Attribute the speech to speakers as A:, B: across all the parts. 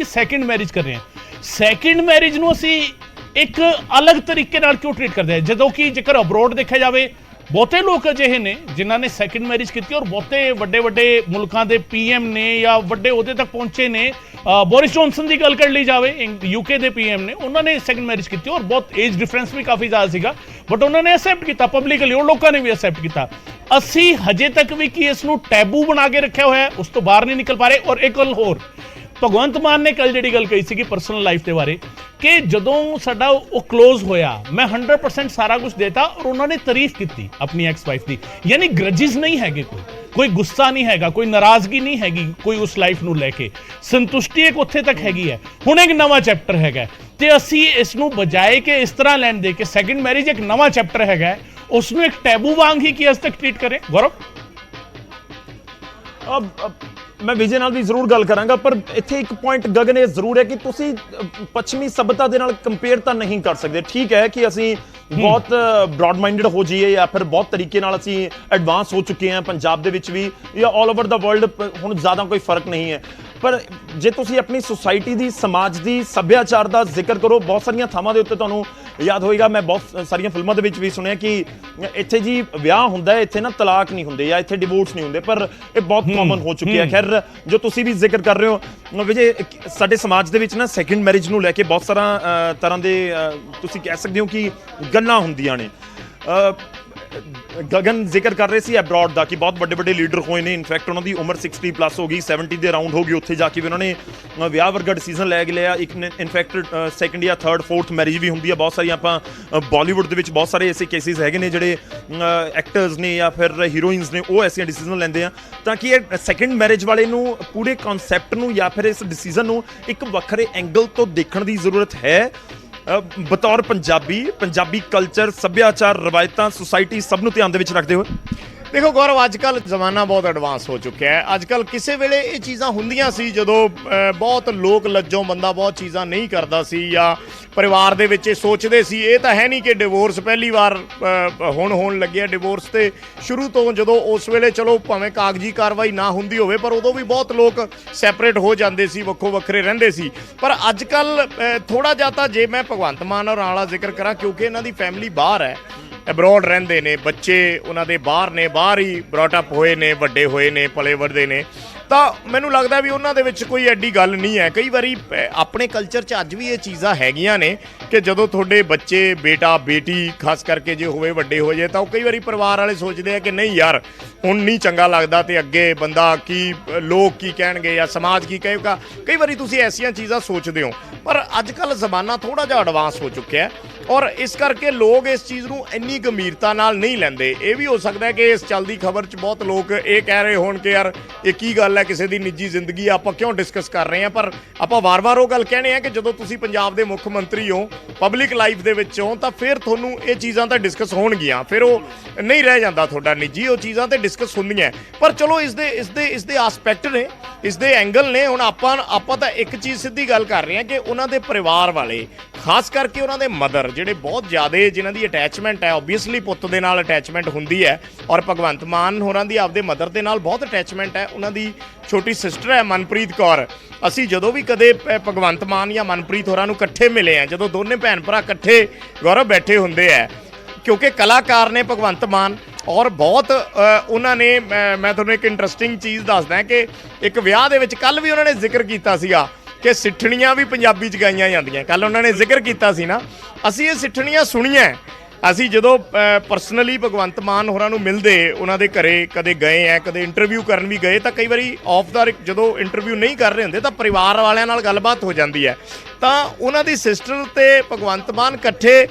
A: Second marriage ਕਰ ਰਹੇ ਹਾਂ। ਸੈਕਿੰਡ ਮੈਰਿਜ ਨੂੰ ਅਸੀਂ ਇੱਕ ਅਲੱਗ ਤਰੀਕੇ ਨਾਲ ਕਿਉਂ ਟ੍ਰੀਟ ਕਰਦੇ ਹਾਂ, ਜਦੋਂ ਕਿ ਜੇਕਰ ਅਬਰੋਡ ਦੇਖਿਆ ਜਾਵੇ ਬਹੁਤੇ ਲੋਕ ਅਜਿਹੇ ਨੇ ਜਿਨ੍ਹਾਂ ਨੇ ਸੈਕਿੰਡ ਮੈਰਿਜ ਕੀਤੀ ਔਰ ਬਹੁਤੇ ਵੱਡੇ ਮੁਲਕਾਂ ਦੇ ਪੀਐਮ ਨੇ ਜਾਂ ਵੱਡੇ ਅਹੁਦੇ ਤੱਕ ਪਹੁੰਚੇ ਨੇ। ਬੋਰਿਸ ਜੌਨਸਨ ਦੀ ਗੱਲ ਕਰ ਲਈ ਜਾਵੇ, ਯੂਕੇ ਦੇ ਪੀਐਮ ਨੇ, ਉਹਨਾਂ ਨੇ ਸੈਕਿੰਡ ਮੈਰਿਜ ਕੀਤੀ ਔਰ ਬਹੁਤ ਏਜ ਡਿਫਰੈਂਸ ਵੀ ਕਾਫੀ ਜ਼ਿਆਦਾ ਸੀਗਾ, ਬਟ ਉਹਨਾਂ ਨੇ ਐਕਸੈਪਟ ਕੀਤਾ ਪਬਲਿਕਲੀ, ਉਹ ਲੋਕਾਂ ਨੇ ਵੀ ਐਕਸੈਪਟ ਕੀਤਾ। ਅਸੀਂ ਹਜੇ ਤੱਕ ਵੀ ਕੀ ਇਸ ਨੂੰ ਟੈਬੂ ਬਣਾ ਕੇ ਰੱਖਿਆ ਹੋਇਆ ਹੈ, ਉਸ ਤੋਂ ਬਾਹਰ ਨਹੀਂ ਨਿਕਲ ਪਾ ਰਹੇ। ਔਰ ਇੱਕ ਗੱਲ ਹੋਰ, ਭਗਵੰਤ ਮਾਨ ਨੇ ਕੱਲ ਜਿਹੜੀ ਗੱਲ ਕਹੀ ਸੀਗੀ ਪਰਸਨਲ ਲਾਈਫ ਦੇ ਬਾਰੇ, ਕਿ ਜਦੋਂ ਸਾਡਾ ਉਹ ਕਲੋਜ਼ ਹੋਇਆ ਮੈਂ 100% ਸਾਰਾ ਕੁਝ ਦੇਤਾ ਔਰ ਉਹਨਾਂ ਨੇ ਤਾਰੀਫ ਕੀਤੀ ਆਪਣੀ ਐਕਸ ਵਾਈਫ ਦੀ। ਯਾਨੀ ਗ੍ਰਜਿਸ ਨਹੀਂ ਹੈਗੇ, ਕੋਈ ਗੁੱਸਾ ਨਹੀਂ ਹੈਗਾ, ਕੋਈ ਨਾਰਾਜ਼ਗੀ ਨਹੀਂ ਹੈਗੀ ਕੋਈ ਉਸ ਲਾਈਫ ਨੂੰ ਲੈ ਕੇ, ਸੰਤੁਸ਼ਟੀ ਇੱਕ ਉੱਥੇ ਤੱਕ ਹੈਗੀ ਹੈ। ਹੁਣ ਇੱਕ ਨਵਾਂ ਚੈਪਟਰ ਹੈਗਾ ਤੇ ਅਸੀਂ ਇਸ ਨੂੰ ਬਜਾਏ ਕਿ ਇਸ ਤਰ੍ਹਾਂ ਲੈਣ ਦੇ ਕਿ ਸੈਕਿੰਡ ਮੈਰਿਜ ਇੱਕ ਨਵਾਂ ਚੈਪਟਰ ਹੈਗਾ, ਉਸ ਨੂੰ ਇੱਕ ਟੈਬੂ ਵਾਂਗ ਹੀ ਕਿ ਅੱਜ ਤੱਕ ਟ੍ਰੀਟ ਕਰੇ। ਗੌਰਵ,
B: ਮੈਂ ਵਿਜੇ ਨਾਲ ਵੀ ਜ਼ਰੂਰ ਗੱਲ ਕਰਾਂਗਾ, ਪਰ ਇੱਥੇ ਇੱਕ ਪੁਆਇੰਟ ਗਗਨ ਇਹ ਜ਼ਰੂਰ ਹੈ ਕਿ ਤੁਸੀਂ ਪੱਛਮੀ ਸਭਿਅਤਾ ਦੇ ਨਾਲ ਕੰਪੇਅਰ ਤਾਂ ਨਹੀਂ ਕਰ ਸਕਦੇ। ਠੀਕ ਹੈ ਕਿ ਅਸੀਂ ਬਹੁਤ ਬ੍ਰੌਡ ਮਾਈਂਡਡ ਹੋ ਜਾਈਏ ਜਾਂ ਫਿਰ ਬਹੁਤ ਤਰੀਕੇ ਨਾਲ ਅਸੀਂ ਐਡਵਾਂਸ ਹੋ ਚੁੱਕੇ ਹਾਂ ਪੰਜਾਬ ਦੇ ਵਿੱਚ ਵੀ ਜਾਂ ਆਲ ਓਵਰ ਦਾ ਵਰਲਡ, ਹੁਣ ਜ਼ਿਆਦਾ ਕੋਈ ਫਰਕ ਨਹੀਂ ਹੈ। ਪਰ ਜੇ ਤੁਸੀਂ ਆਪਣੀ ਸੁਸਾਇਟੀ ਦੀ, ਸਮਾਜ ਦੀ, ਸੱਭਿਆਚਾਰ ਦਾ ਜ਼ਿਕਰ ਕਰੋ, ਬਹੁਤ ਸਾਰੀਆਂ ਥਾਵਾਂ ਦੇ ਉੱਤੇ ਤੁਹਾਨੂੰ ਯਾਦ ਹੋਏਗਾ, ਮੈਂ ਬਹੁਤ ਸਾਰੀਆਂ ਫਿਲਮਾਂ ਦੇ ਵਿੱਚ ਵੀ ਸੁਣਿਆ ਕਿ ਇੱਥੇ ਜੀ ਵਿਆਹ ਹੁੰਦਾ ਹੈ, ਇੱਥੇ ਨਾ ਤਲਾਕ ਨਹੀਂ ਹੁੰਦੇ ਜਾਂ ਇੱਥੇ ਡਿਵੋਰਸ ਨਹੀਂ ਹੁੰਦੇ, ਪਰ ਇਹ ਬਹੁਤ ਕਾਮਨ ਹੋ ਚੁੱਕੀ ਹੈ। ਖੈਰ, ਜੋ ਤੁਸੀਂ ਵੀ ਜ਼ਿਕਰ ਕਰ ਰਹੇ ਹੋ ਵਿਜੇ, ਸਾਡੇ ਸਮਾਜ ਦੇ ਵਿੱਚ ਨਾ ਸੈਕਿੰਡ ਮੈਰਿਜ ਨੂੰ ਲੈ ਕੇ ਬਹੁਤ ਸਾਰਾ ਤਰ੍ਹਾਂ ਦੇ ਤੁਸੀਂ ਕਹਿ ਸਕਦੇ ਹੋ ਕਿ ਗੱਲਾਂ ਹੁੰਦੀਆਂ ਨੇ। ਗਗਨ ਜ਼ਿਕਰ ਕਰ ਰਹੇ ਸੀ ਅਬਰੋਡ ਦਾ ਕਿ ਬਹੁਤ ਵੱਡੇ ਲੀਡਰ ਹੋਏ ਨੇ, ਇਨਫੈਕਟ ਉਹਨਾਂ ਦੀ ਉਮਰ 60+ ਹੋ ਗਈ, 70 ਦੇ ਅਰਾਊਂਡ ਹੋ ਗਈ, ਉੱਥੇ ਜਾ ਕੇ ਵੀ ਉਹਨਾਂ ਨੇ ਵਿਆਹ ਵਰਗਾ ਡਿਸੀਜਨ ਲੈ ਕੇ ਲਿਆ। ਇੱਕ ਨੇ ਇਨਫੈਕਟ ਸੈਕਿੰਡ ਜਾਂ ਥਰਡ ਫੋਰਥ ਮੈਰਿਜ ਵੀ ਹੁੰਦੀ ਆ ਬਹੁਤ ਸਾਰੀਆਂ। ਆਪਾਂ ਬਾਲੀਵੁੱਡ ਦੇ ਵਿੱਚ ਬਹੁਤ ਸਾਰੇ ਐਸੇ ਕੇਸਿਸ ਹੈਗੇ ਨੇ ਜਿਹੜੇ ਐਕਟਰਸ ਨੇ ਜਾਂ ਫਿਰ ਹੀਰੋਇਨਸ ਨੇ, ਉਹ ਐਸੀਆਂ ਡਿਸੀਜਨ ਲੈਂਦੇ ਆ, ਤਾਂ ਕਿ ਇਹ ਸੈਕਿੰਡ ਮੈਰਿਜ ਵਾਲੇ ਨੂੰ ਪੂਰੇ ਕਨਸੈਪਟ ਨੂੰ ਜਾਂ ਫਿਰ ਇਸ ਡਿਸੀਜਨ ਨੂੰ ਇੱਕ ਵੱਖਰੇ ਐਂਗਲ ਤੋਂ ਦੇਖਣ ਦੀ ਜ਼ਰੂਰਤ ਹੈ। ਬਤੌਰ ਪੰਜਾਬੀ ਕਲਚਰ, ਸੱਭਿਆਚਾਰ, ਰਵਾਇਤਾਂ, ਸੁਸਾਇਟੀ ਸਭ ਨੂੰ ਧਿਆਨ ਦੇ ਵਿੱਚ ਰੱਖਦੇ ਹੋਏ।
C: ਦੇਖੋ ਗੌਰਵ, ਅੱਜ ਕੱਲ੍ਹ ਜ਼ਮਾਨਾ ਬਹੁਤ ਐਡਵਾਂਸ ਹੋ ਚੁੱਕਿਆ ਹੈ। ਅੱਜ ਕੱਲ੍ਹ ਕਿਸੇ ਵੇਲੇ ਇਹ ਚੀਜ਼ਾਂ ਹੁੰਦੀਆਂ ਸੀ ਜਦੋਂ ਬਹੁਤ ਲੋਕ ਲੱਜੋਂ ਬੰਦਾ ਬਹੁਤ ਚੀਜ਼ਾਂ ਨਹੀਂ ਕਰਦਾ ਸੀ ਜਾਂ ਪਰਿਵਾਰ ਦੇ ਵਿੱਚ ਇਹ ਸੋਚਦੇ ਸੀ। ਇਹ ਤਾਂ ਹੈ ਨਹੀਂ ਕਿ ਡਿਵੋਰਸ ਪਹਿਲੀ ਵਾਰ ਹੁਣ ਹੋਣ ਲੱਗਿਆ। ਡਿਵੋਰਸ ਤੇ ਸ਼ੁਰੂ ਤੋਂ ਜਦੋਂ ਉਸ ਵੇਲੇ ਚਲੋ ਭਾਵੇਂ ਕਾਗਜ਼ੀ ਕਾਰਵਾਈ ਨਾ ਹੁੰਦੀ ਹੋਵੇ, ਪਰ ਉਦੋਂ ਵੀ ਬਹੁਤ ਲੋਕ ਸੈਪਰੇਟ ਹੋ ਜਾਂਦੇ ਸੀ, ਵੱਖੋ ਵੱਖਰੇ ਰਹਿੰਦੇ ਸੀ। ਪਰ ਅੱਜ ਕੱਲ੍ਹ ਥੋੜ੍ਹਾ ਜਿਹਾ ਤਾਂ, ਜੇ ਮੈਂ ਭਗਵੰਤ ਮਾਨ ਔਰ ਵਾਲਾ ਜ਼ਿਕਰ ਕਰਾਂ, ਕਿਉਂਕਿ ਇਹਨਾਂ ਦੀ ਫੈਮਿਲੀ ਬਾਹਰ ਹੈ, ਅਬਰੋਡ ਰਹਿੰਦੇ ਨੇ, ਬੱਚੇ ਉਹਨਾਂ ਦੇ ਬਾਹਰ ਨੇ, ਬਾਹਰ ਹੀ ਬ੍ਰੌਟ ਅਪ ਹੋਏ ਨੇ, ਵੱਡੇ ਹੋਏ ਨੇ, ਪਲੇ ਵਰਦੇ ਨੇ, ਤਾਂ ਮੈਨੂੰ ਲੱਗਦਾ ਵੀ ਉਹਨਾਂ ਦੇ ਵਿੱਚ ਕੋਈ ਐਡੀ ਗੱਲ ਨਹੀਂ ਹੈ। ਕਈ ਵਾਰੀ ਆਪਣੇ ਕਲਚਰ 'ਚ ਅੱਜ ਵੀ ਇਹ ਚੀਜ਼ਾਂ ਹੈਗੀਆਂ ਨੇ ਕਿ ਜਦੋਂ ਤੁਹਾਡੇ ਬੱਚੇ, ਬੇਟਾ ਬੇਟੀ ਖਾਸ ਕਰਕੇ ਜੇ ਹੋਵੇ, ਵੱਡੇ ਹੋ ਜਾਏ, ਤਾਂ ਉਹ ਕਈ ਵਾਰੀ ਪਰਿਵਾਰ ਵਾਲੇ ਸੋਚਦੇ ਆ ਕਿ ਨਹੀਂ ਯਾਰ ਹੁਣ ਨਹੀਂ ਚੰਗਾ ਲੱਗਦਾ, ਤੇ ਅੱਗੇ ਬੰਦਾ ਕੀ, ਲੋਕ ਕੀ ਕਹਿਣਗੇ ਜਾਂ ਸਮਾਜ ਕੀ ਕਹੇਗਾ। ਕਈ ਵਾਰੀ ਤੁਸੀਂ ਐਸੀਆਂ ਚੀਜ਼ਾਂ ਸੋਚਦੇ ਹੋ, ਪਰ ਅੱਜ ਕੱਲ੍ਹ ਜ਼ਮਾਨਾ ਥੋੜ੍ਹਾ ਜਿਹਾ ਐਡਵਾਂਸ ਹੋ ਚੁੱਕਿਆ ਔਰ ਇਸ ਕਰਕੇ ਲੋਕ ਇਸ ਚੀਜ਼ ਨੂੰ ਇੰਨੀ ਗੰਭੀਰਤਾ ਨਾਲ ਨਹੀਂ ਲੈਂਦੇ। ਇਹ ਵੀ ਹੋ ਸਕਦਾ ਹੈ ਕਿ ਇਸ ਚੱਲਦੀ ਖਬਰ 'ਚ ਬਹੁਤ ਲੋਕ ਇਹ ਕਹਿ ਰਹੇ ਹੋਣ ਕਿ ਯਾਰ ਇਹ ਕੀ ਗੱਲ ਹੈ, ਕਿਸੇ ਦੀ ਨਿੱਜੀ ਜ਼ਿੰਦਗੀ ਆਪਾਂ ਕਿਉਂ ਡਿਸਕਸ ਕਰ ਰਹੇ ਹਾਂ। ਪਰ ਆਪਾਂ ਵਾਰ-ਵਾਰ ਉਹ ਗੱਲ ਕਹਿਣੇ ਆ ਕਿ ਜਦੋਂ ਤੁਸੀਂ ਪੰਜਾਬ ਦੇ ਮੁੱਖ ਮੰਤਰੀ ਹੋ, ਪਬਲਿਕ ਲਾਈਫ ਦੇ ਵਿੱਚ ਹੋ, ਤਾਂ ਫਿਰ ਤੁਹਾਨੂੰ ਇਹ ਚੀਜ਼ਾਂ ਤਾਂ ਡਿਸਕਸ ਹੋਣਗੀਆਂ, ਫਿਰ ਉਹ ਨਹੀਂ ਰਹਿ ਜਾਂਦਾ ਤੁਹਾਡਾ ਨਿੱਜੀ, ਉਹ ਚੀਜ਼ਾਂ ਤੇ ਡਿਸਕਸ ਹੁੰਦੀਆਂ। ਪਰ ਚਲੋ ਇਸਦੇ ਆਸਪੈਕਟ ਨੇ, ਇਸਦੇ ਐਂਗਲ ਨੇ। ਹੁਣ ਆਪਾਂ ਤਾਂ ਇੱਕ ਚੀਜ਼ ਸਿੱਧੀ ਗੱਲ ਕਰ ਰਹੇ ਹਾਂ ਕਿ ਉਹਨਾਂ ਦੇ ਪਰਿਵਾਰ ਵਾਲੇ, ਖਾਸ ਕਰਕੇ ਉਹਨਾਂ ਦੇ ਮਦਰ, ਜਿਹੜੇ ਬਹੁਤ ਜ਼ਿਆਦਾ ਜਿਨ੍ਹਾਂ ਦੀ ਅਟੈਚਮੈਂਟ ਹੈ, ਓਬਵੀਅਸਲੀ ਪੁੱਤ ਦੇ ਨਾਲ ਅਟੈਚਮੈਂਟ ਹੁੰਦੀ ਹੈ, ਔਰ ਭਗਵੰਤ ਮਾਨ ਹੋਰਾਂ ਦੀ ਆਪਦੇ ਮਦਰ ਦੇ ਨਾਲ ਬਹੁਤ ਅਟੈਚਮੈਂਟ ਹੈ। ਉਹਨਾਂ ਦੀ ਛੋਟੀ ਸਿਸਟਰ ਹੈ ਮਨਪ੍ਰੀਤ ਕੌਰ। ਅਸੀਂ ਜਦੋਂ ਵੀ ਕਦੇ ਭਗਵੰਤ ਮਾਨ ਜਾਂ ਮਨਪ੍ਰੀਤ ਹੋਰਾਂ ਨੂੰ ਇਕੱਠੇ ਮਿਲੇ ਆ, ਜਦੋਂ ਦੋਨੇ ਭੈਣ ਭਰਾ ਇਕੱਠੇ ਗੌਰਵ ਬੈਠੇ ਹੁੰਦੇ ਆ, ਕਿਉਂਕਿ ਕਲਾਕਾਰ ਨੇ ਭਗਵੰਤ ਮਾਨ, ਔਰ ਬਹੁਤ ਉਹਨਾਂ ਨੇ, ਮੈਂ ਤੁਹਾਨੂੰ ਇੱਕ ਇੰਟਰਸਟਿੰਗ ਚੀਜ਼ ਦੱਸਦਾ ਕਿ ਇੱਕ ਵਿਆਹ ਦੇ ਵਿੱਚ ਕੱਲ੍ਹ ਵੀ ਉਹਨਾਂ ਨੇ ਜ਼ਿਕਰ ਕੀਤਾ ਸੀਗਾ ਕਿ ਸਿੱਠਣੀਆਂ ਵੀ ਪੰਜਾਬੀ 'ਚ ਗਾਈਆਂ ਜਾਂਦੀਆਂ। ਕੱਲ੍ਹ ਉਹਨਾਂ ਨੇ ਜ਼ਿਕਰ ਕੀਤਾ ਸੀ ਨਾ, ਅਸੀਂ ਇਹ ਸਿੱਠਣੀਆਂ ਸੁਣੀਆਂ। ਅਸੀਂ ਜਦੋਂ ਪਰਸਨਲੀ ਭਗਵੰਤ ਮਾਨ ਹੋਰਾਂ ਨੂੰ ਮਿਲਦੇ, ਉਹਨਾਂ ਦੇ ਘਰੇ ਕਦੇ ਗਏ ਆ, ਕਦੇ ਇੰਟਰਵਿਊ ਕਰਨ ਵੀ ਗਏ, ਤਾਂ ਕਈ ਵਾਰੀ ਆਫ ਦਾ ਜਦੋਂ ਇੰਟਰਵਿਊ ਨਹੀਂ ਕਰ ਰਹੇ ਹੁੰਦੇ ਤਾਂ ਪਰਿਵਾਰ ਵਾਲਿਆਂ ਨਾਲ ਗੱਲਬਾਤ ਹੋ ਜਾਂਦੀ ਹੈ। ਤਾਂ ਉਹਨਾਂ ਦੀ ਸਿਸਟਰ ਤੇ ਭਗਵੰਤ ਮਾਨ ਇਕੱਠੇ,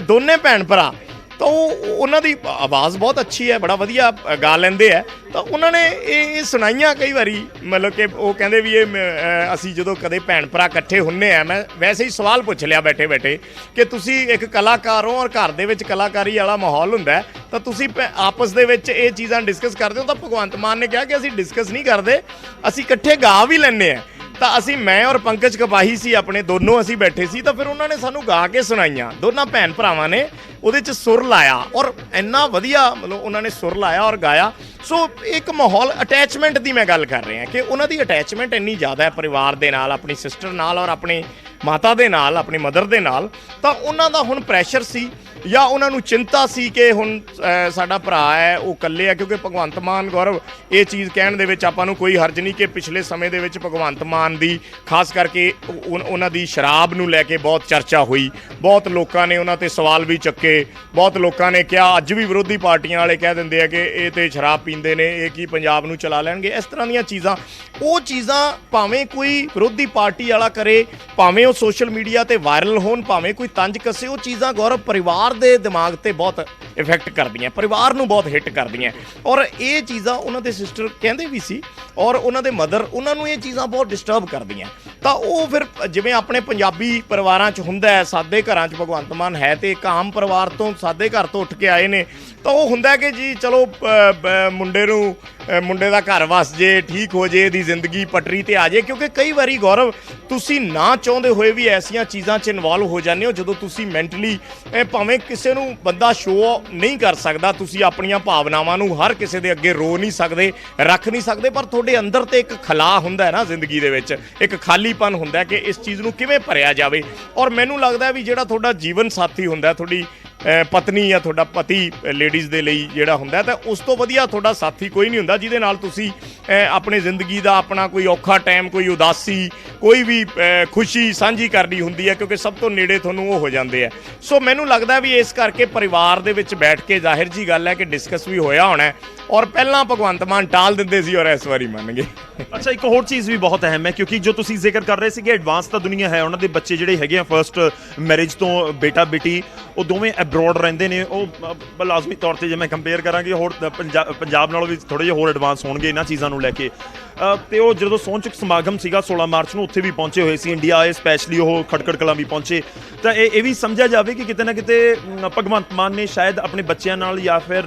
C: ਦੋਨੇ ਭੈਣ ਭਰਾ, ਤਾਂ ਉਹਨਾਂ ਦੀ ਆਵਾਜ਼ ਬਹੁਤ ਅੱਛੀ ਹੈ, ਬੜਾ ਵਧੀਆ ਗਾ ਲੈਂਦੇ ਹੈ। ਤਾਂ ਉਹਨਾਂ ਨੇ ਇਹ ਸੁਣਾਈਆਂ ਕਈ ਵਾਰੀ, ਮਤਲਬ ਕਿ ਉਹ ਕਹਿੰਦੇ ਵੀ ਇਹ ਅਸੀਂ ਜਦੋਂ ਕਦੇ ਭੈਣ ਭਰਾ ਇਕੱਠੇ ਹੁੰਦੇ ਆ, ਮੈਂ ਵੈਸੇ ਹੀ ਸਵਾਲ ਪੁੱਛ ਲਿਆ ਬੈਠੇ ਬੈਠੇ ਕਿ ਤੁਸੀਂ ਇੱਕ ਕਲਾਕਾਰ ਹੋ ਔਰ ਘਰ ਦੇ ਵਿੱਚ ਕਲਾਕਾਰੀ ਵਾਲਾ ਮਾਹੌਲ ਹੁੰਦਾ, ਤਾਂ ਤੁਸੀਂ ਆਪਸ ਦੇ ਵਿੱਚ ਇਹ ਚੀਜ਼ਾਂ ਡਿਸਕਸ ਕਰਦੇ ਹੋ। ਤਾਂ ਭਗਵੰਤ ਮਾਨ ਨੇ ਕਿਹਾ ਕਿ ਅਸੀਂ ਡਿਸਕਸ ਨਹੀਂ ਕਰਦੇ, ਅਸੀਂ ਇਕੱਠੇ ਗਾ ਵੀ ਲੈਂਦੇ ਹਾਂ। ਤਾਂ ਅਸੀਂ, ਮੈਂ ਔਰ ਪੰਕਜ ਕਪਾਹੀ ਸੀ ਆਪਣੇ, ਦੋਨੋਂ ਅਸੀਂ ਬੈਠੇ ਸੀ, ਤਾਂ ਫਿਰ ਉਹਨਾਂ ਨੇ ਸਾਨੂੰ ਗਾ ਕੇ ਸੁਣਾਈਆਂ, ਦੋਨਾਂ ਭੈਣ ਭਰਾਵਾਂ ਨੇ। ਉਹਦੇ 'ਚ ਸੁਰ ਲਾਇਆ ਔਰ ਇੰਨਾ ਵਧੀਆ ਮਤਲਬ ਉਹਨਾਂ ਨੇ ਸੁਰ ਲਾਇਆ ਔਰ ਗਾਇਆ। ਸੋ ਇੱਕ ਮਾਹੌਲ ਅਟੈਚਮੈਂਟ ਦੀ ਮੈਂ ਗੱਲ ਕਰ ਰਿਹਾ ਕਿ ਉਹਨਾਂ ਦੀ ਅਟੈਚਮੈਂਟ ਇੰਨੀ ਜ਼ਿਆਦਾ ਹੈ ਪਰਿਵਾਰ ਦੇ ਨਾਲ, ਆਪਣੀ ਸਿਸਟਰ ਨਾਲ ਔਰ ਆਪਣੇ ਮਾਤਾ ਦੇ ਨਾਲ, ਆਪਣੀ ਮਦਰ ਦੇ ਨਾਲ। ਤਾਂ ਉਹਨਾਂ ਦਾ ਹੁਣ ਪ੍ਰੈਸ਼ਰ ਸੀ ਜਾਂ ਉਹਨਾਂ ਨੂੰ ਚਿੰਤਾ ਸੀ ਕਿ ਹੁਣ ਸਾਡਾ ਭਰਾ ਹੈ ਉਹ ਇਕੱਲੇ ਆ, ਕਿਉਂਕਿ ਭਗਵੰਤ ਮਾਨ ਗੌਰਵ ਇਹ ਚੀਜ਼ ਕਹਿਣ ਦੇ ਵਿੱਚ ਆਪਾਂ ਨੂੰ ਕੋਈ ਹਰਜ ਨਹੀਂ ਕਿ ਪਿਛਲੇ ਸਮੇਂ ਦੇ ਵਿੱਚ ਭਗਵੰਤ ਮਾਨ ਦੀ ਖਾਸ ਕਰਕੇ ਉਹਨਾਂ ਦੀ ਸ਼ਰਾਬ ਨੂੰ ਲੈ ਕੇ ਬਹੁਤ ਚਰਚਾ ਹੋਈ, ਬਹੁਤ ਲੋਕਾਂ ਨੇ ਉਹਨਾਂ ਤੇ ਸਵਾਲ ਵੀ ਚੱਕੇ, ਬਹੁਤ ਲੋਕਾਂ ਨੇ ਕਿਹਾ, ਅੱਜ ਵੀ ਵਿਰੋਧੀ ਪਾਰਟੀਆਂ ਵਾਲੇ ਕਹਿ ਦਿੰਦੇ ਆ ਕਿ ਇਹ ਤੇ ਸ਼ਰਾਬ ਪੀਂਦੇ ਨੇ, ਇਹ ਕੀ ਪੰਜਾਬ ਨੂੰ ਚਲਾ ਲੈਣਗੇ, ਇਸ ਤਰ੍ਹਾਂ ਦੀਆਂ ਚੀਜ਼ਾਂ। ਉਹ ਚੀਜ਼ਾਂ ਭਾਵੇਂ ਕੋਈ ਵਿਰੋਧੀ ਪਾਰਟੀ ਵਾਲਾ ਕਰੇ, ਭਾਵੇਂ ਉਹ ਸੋਸ਼ਲ ਮੀਡੀਆ ਤੇ ਵਾਇਰਲ ਹੋਣ, ਭਾਵੇਂ ਕੋਈ ਤੰਜ ਕੱਸੇ, ਉਹ ਚੀਜ਼ਾਂ ਗੌਰਵ ਪਰਿਵਾਰ ਦੇ ਦਿਮਾਗ ਤੇ ਬਹੁਤ ਇਫੈਕਟ ਕਰਦੀਆਂ, ਪਰਿਵਾਰ ਨੂੰ ਬਹੁਤ ਹਿੱਟ ਕਰਦੀਆਂ। ਔਰ ਇਹ ਚੀਜ਼ਾਂ ਉਹਨਾਂ ਦੇ ਸਿਸਟਰ ਕਹਿੰਦੇ ਵੀ ਸੀ ਔਰ ਉਹਨਾਂ ਦੇ ਮਦਰ, ਉਹਨਾਂ ਨੂੰ ਇਹ ਚੀਜ਼ਾਂ ਬਹੁਤ ਡਿਸਟਰਬ ਕਰਦੀਆਂ। ਤਾਂ ਉਹ ਫਿਰ ਜਿਵੇਂ ਆਪਣੇ ਪੰਜਾਬੀ ਪਰਿਵਾਰਾਂ 'ਚ ਹੁੰਦਾ ਹੈ, ਸਾਦੇ ਘਰਾਂ 'ਚ ਭਗਵੰਤ ਮਾਨ ਹੈ ਤੇ ਇੱਕ ਆਮ ਪਰਿਵਾਰ ਤੋਂ, ਸਾਦੇ ਘਰ ਤੋਂ ਉੱਠ ਕੇ ਆਏ ਨੇ, ਤਾਂ ਉਹ ਹੁੰਦਾ ਕਿ ਜੀ ਚਲੋ ਮੁੰਡੇ ਦਾ ਘਰ ਵਸ ਜੇ, ਠੀਕ ਹੋ ਜੇ, ਇਹਦੀ ਜ਼ਿੰਦਗੀ ਪਟਰੀ ਤੇ ਆ ਜੇ। ਕਿਉਂਕਿ ਕਈ ਵਾਰੀ ਗੌਰਵ ਤੁਸੀਂ ਨਾ ਚਾਹੁੰਦੇ ਹੋਏ ਵੀ ਐਸੀਆਂ ਚੀਜ਼ਾਂ 'ਚ ਇਨਵੋਲਵ ਹੋ ਜਾਂਦੇ ਹੋ ਜਦੋਂ ਤੁਸੀਂ ਮੈਂਟਲੀ, ਭਾਵੇਂ ਕਿਸੇ ਨੂੰ ਬੰਦਾ ਸ਼ੋਅ ਨਹੀਂ ਕਰ ਸਕਦਾ, ਤੁਸੀਂ ਆਪਣੀਆਂ ਭਾਵਨਾਵਾਂ ਨੂੰ ਹਰ ਕਿਸੇ ਦੇ ਅੱਗੇ ਰੋ ਨਹੀਂ ਸਕਦੇ, ਰੱਖ ਨਹੀਂ ਸਕਦੇ, ਪਰ ਤੁਹਾਡੇ ਅੰਦਰ ਤੇ ਇੱਕ ਖਲਾ ਹੁੰਦਾ ਹੈ ਨਾ ਜ਼ਿੰਦਗੀ ਦੇ ਵਿੱਚ, ਇੱਕ ਖਾਲੀਪਨ ਹੁੰਦਾ ਕਿ ਇਸ ਚੀਜ਼ ਨੂੰ ਕਿਵੇਂ ਭਰਿਆ ਜਾਵੇ। ਔਰ ਮੈਨੂੰ ਲੱਗਦਾ ਵੀ ਜਿਹੜਾ ਤੁਹਾਡਾ ਜੀਵਨ ਸਾਥੀ ਹੁੰਦਾ, ਤੁਹਾਡੀ ਪਤਨੀ ਜਾਂ ਤੁਹਾਡਾ ਪਤੀ ਲੇਡੀਜ਼ ਦੇ ਲਈ ਜਿਹੜਾ ਹੁੰਦਾ, ਤਾਂ ਉਸ ਤੋਂ ਵਧੀਆ ਤੁਹਾਡਾ ਸਾਥੀ ਕੋਈ ਨਹੀਂ ਹੁੰਦਾ ਜਿਹਦੇ ਨਾਲ ਤੁਸੀਂ ਆਪਣੀ ਜ਼ਿੰਦਗੀ ਦਾ ਆਪਣਾ ਕੋਈ ਔਖਾ ਟਾਈਮ, ਕੋਈ ਉਦਾਸੀ, ਕੋਈ ਵੀ ਖੁਸ਼ੀ ਸਾਂਝੀ ਕਰਨੀ ਹੁੰਦੀ ਹੈ, ਕਿਉਂਕਿ ਸਭ ਤੋਂ ਨੇੜੇ ਤੁਹਾਨੂੰ ਉਹ ਹੋ ਜਾਂਦੇ ਆ। ਸੋ ਮੈਨੂੰ ਲੱਗਦਾ ਵੀ ਇਸ ਕਰਕੇ ਪਰਿਵਾਰ ਦੇ ਵਿੱਚ ਬੈਠ ਕੇ ਜ਼ਾਹਿਰ ਜੀ ਗੱਲ ਹੈ ਕਿ ਡਿਸਕਸ ਵੀ ਹੋਇਆ ਹੋਣਾ ਔਰ ਪਹਿਲਾਂ ਭਗਵੰਤ ਮਾਨ ਟਾਲ ਦਿੰਦੇ ਸੀ ਔਰ ਇਸ ਵਾਰੀ ਮੰਨ ਗਏ।
B: ਅੱਛਾ, ਇੱਕ ਹੋਰ ਚੀਜ਼ ਵੀ ਬਹੁਤ ਅਹਿਮ ਹੈ, ਕਿਉਂਕਿ ਜੋ ਤੁਸੀਂ ਜ਼ਿਕਰ ਕਰ ਰਹੇ ਸੀ ਕਿ ਐਡਵਾਂਸ ਤਾਂ ਦੁਨੀਆ ਹੈ, ਉਹਨਾਂ ਦੇ ਬੱਚੇ ਜਿਹੜੇ ਹੈਗੇ ਆ ਫਰਸਟ ਮੈਰਿਜ ਤੋਂ, ਬੇਟਾ ਬੇਟੀ ਉਹ ਦੋਵੇਂ ਅਬਰੋਡ ਰਹਿੰਦੇ ਨੇ, ਉਹ ਲਾਜ਼ਮੀ ਤੌਰ ਤੇ ਜੇ ਮੈਂ ਕੰਪੇਅਰ ਕਰਾਂਗੇ ਹੋਰ ਪੰਜਾਬ ਨਾਲੋਂ ਵੀ ਥੋੜੇ ਜਿਹੇ ਹੋਰ ਐਡਵਾਂਸ ਹੋਣਗੇ ਇਹਨਾਂ ਚੀਜ਼ਾਂ ਨੂੰ ਲੈ ਕੇ। ਤੇ ਉਹ ਜਦੋਂ ਸਹੁੰ-ਚੁੱਕ ਸਮਾਗਮ ਸੀਗਾ 16 ਮਾਰਚ ਨੂੰ, ਉੱਥੇ ਵੀ ਪਹੁੰਚੇ ਹੋਏ ਸੀ, ਇੰਡੀਆ ਆਏ ਸਪੈਸ਼ਲੀ, ਉਹ ਖਟਕੜ ਕਲਾਂ ਵੀ ਪਹੁੰਚੇ। ਤਾਂ ਇਹ ਵੀ ਸਮਝਿਆ ਜਾਵੇ ਕਿ ਕਿਤੇ ਨਾ ਕਿਤੇ ਭਗਵੰਤ ਮਾਨ ਨੇ ਸ਼ਾਇਦ ਆਪਣੇ ਬੱਚਿਆਂ ਨਾਲ ਜਾਂ ਫਿਰ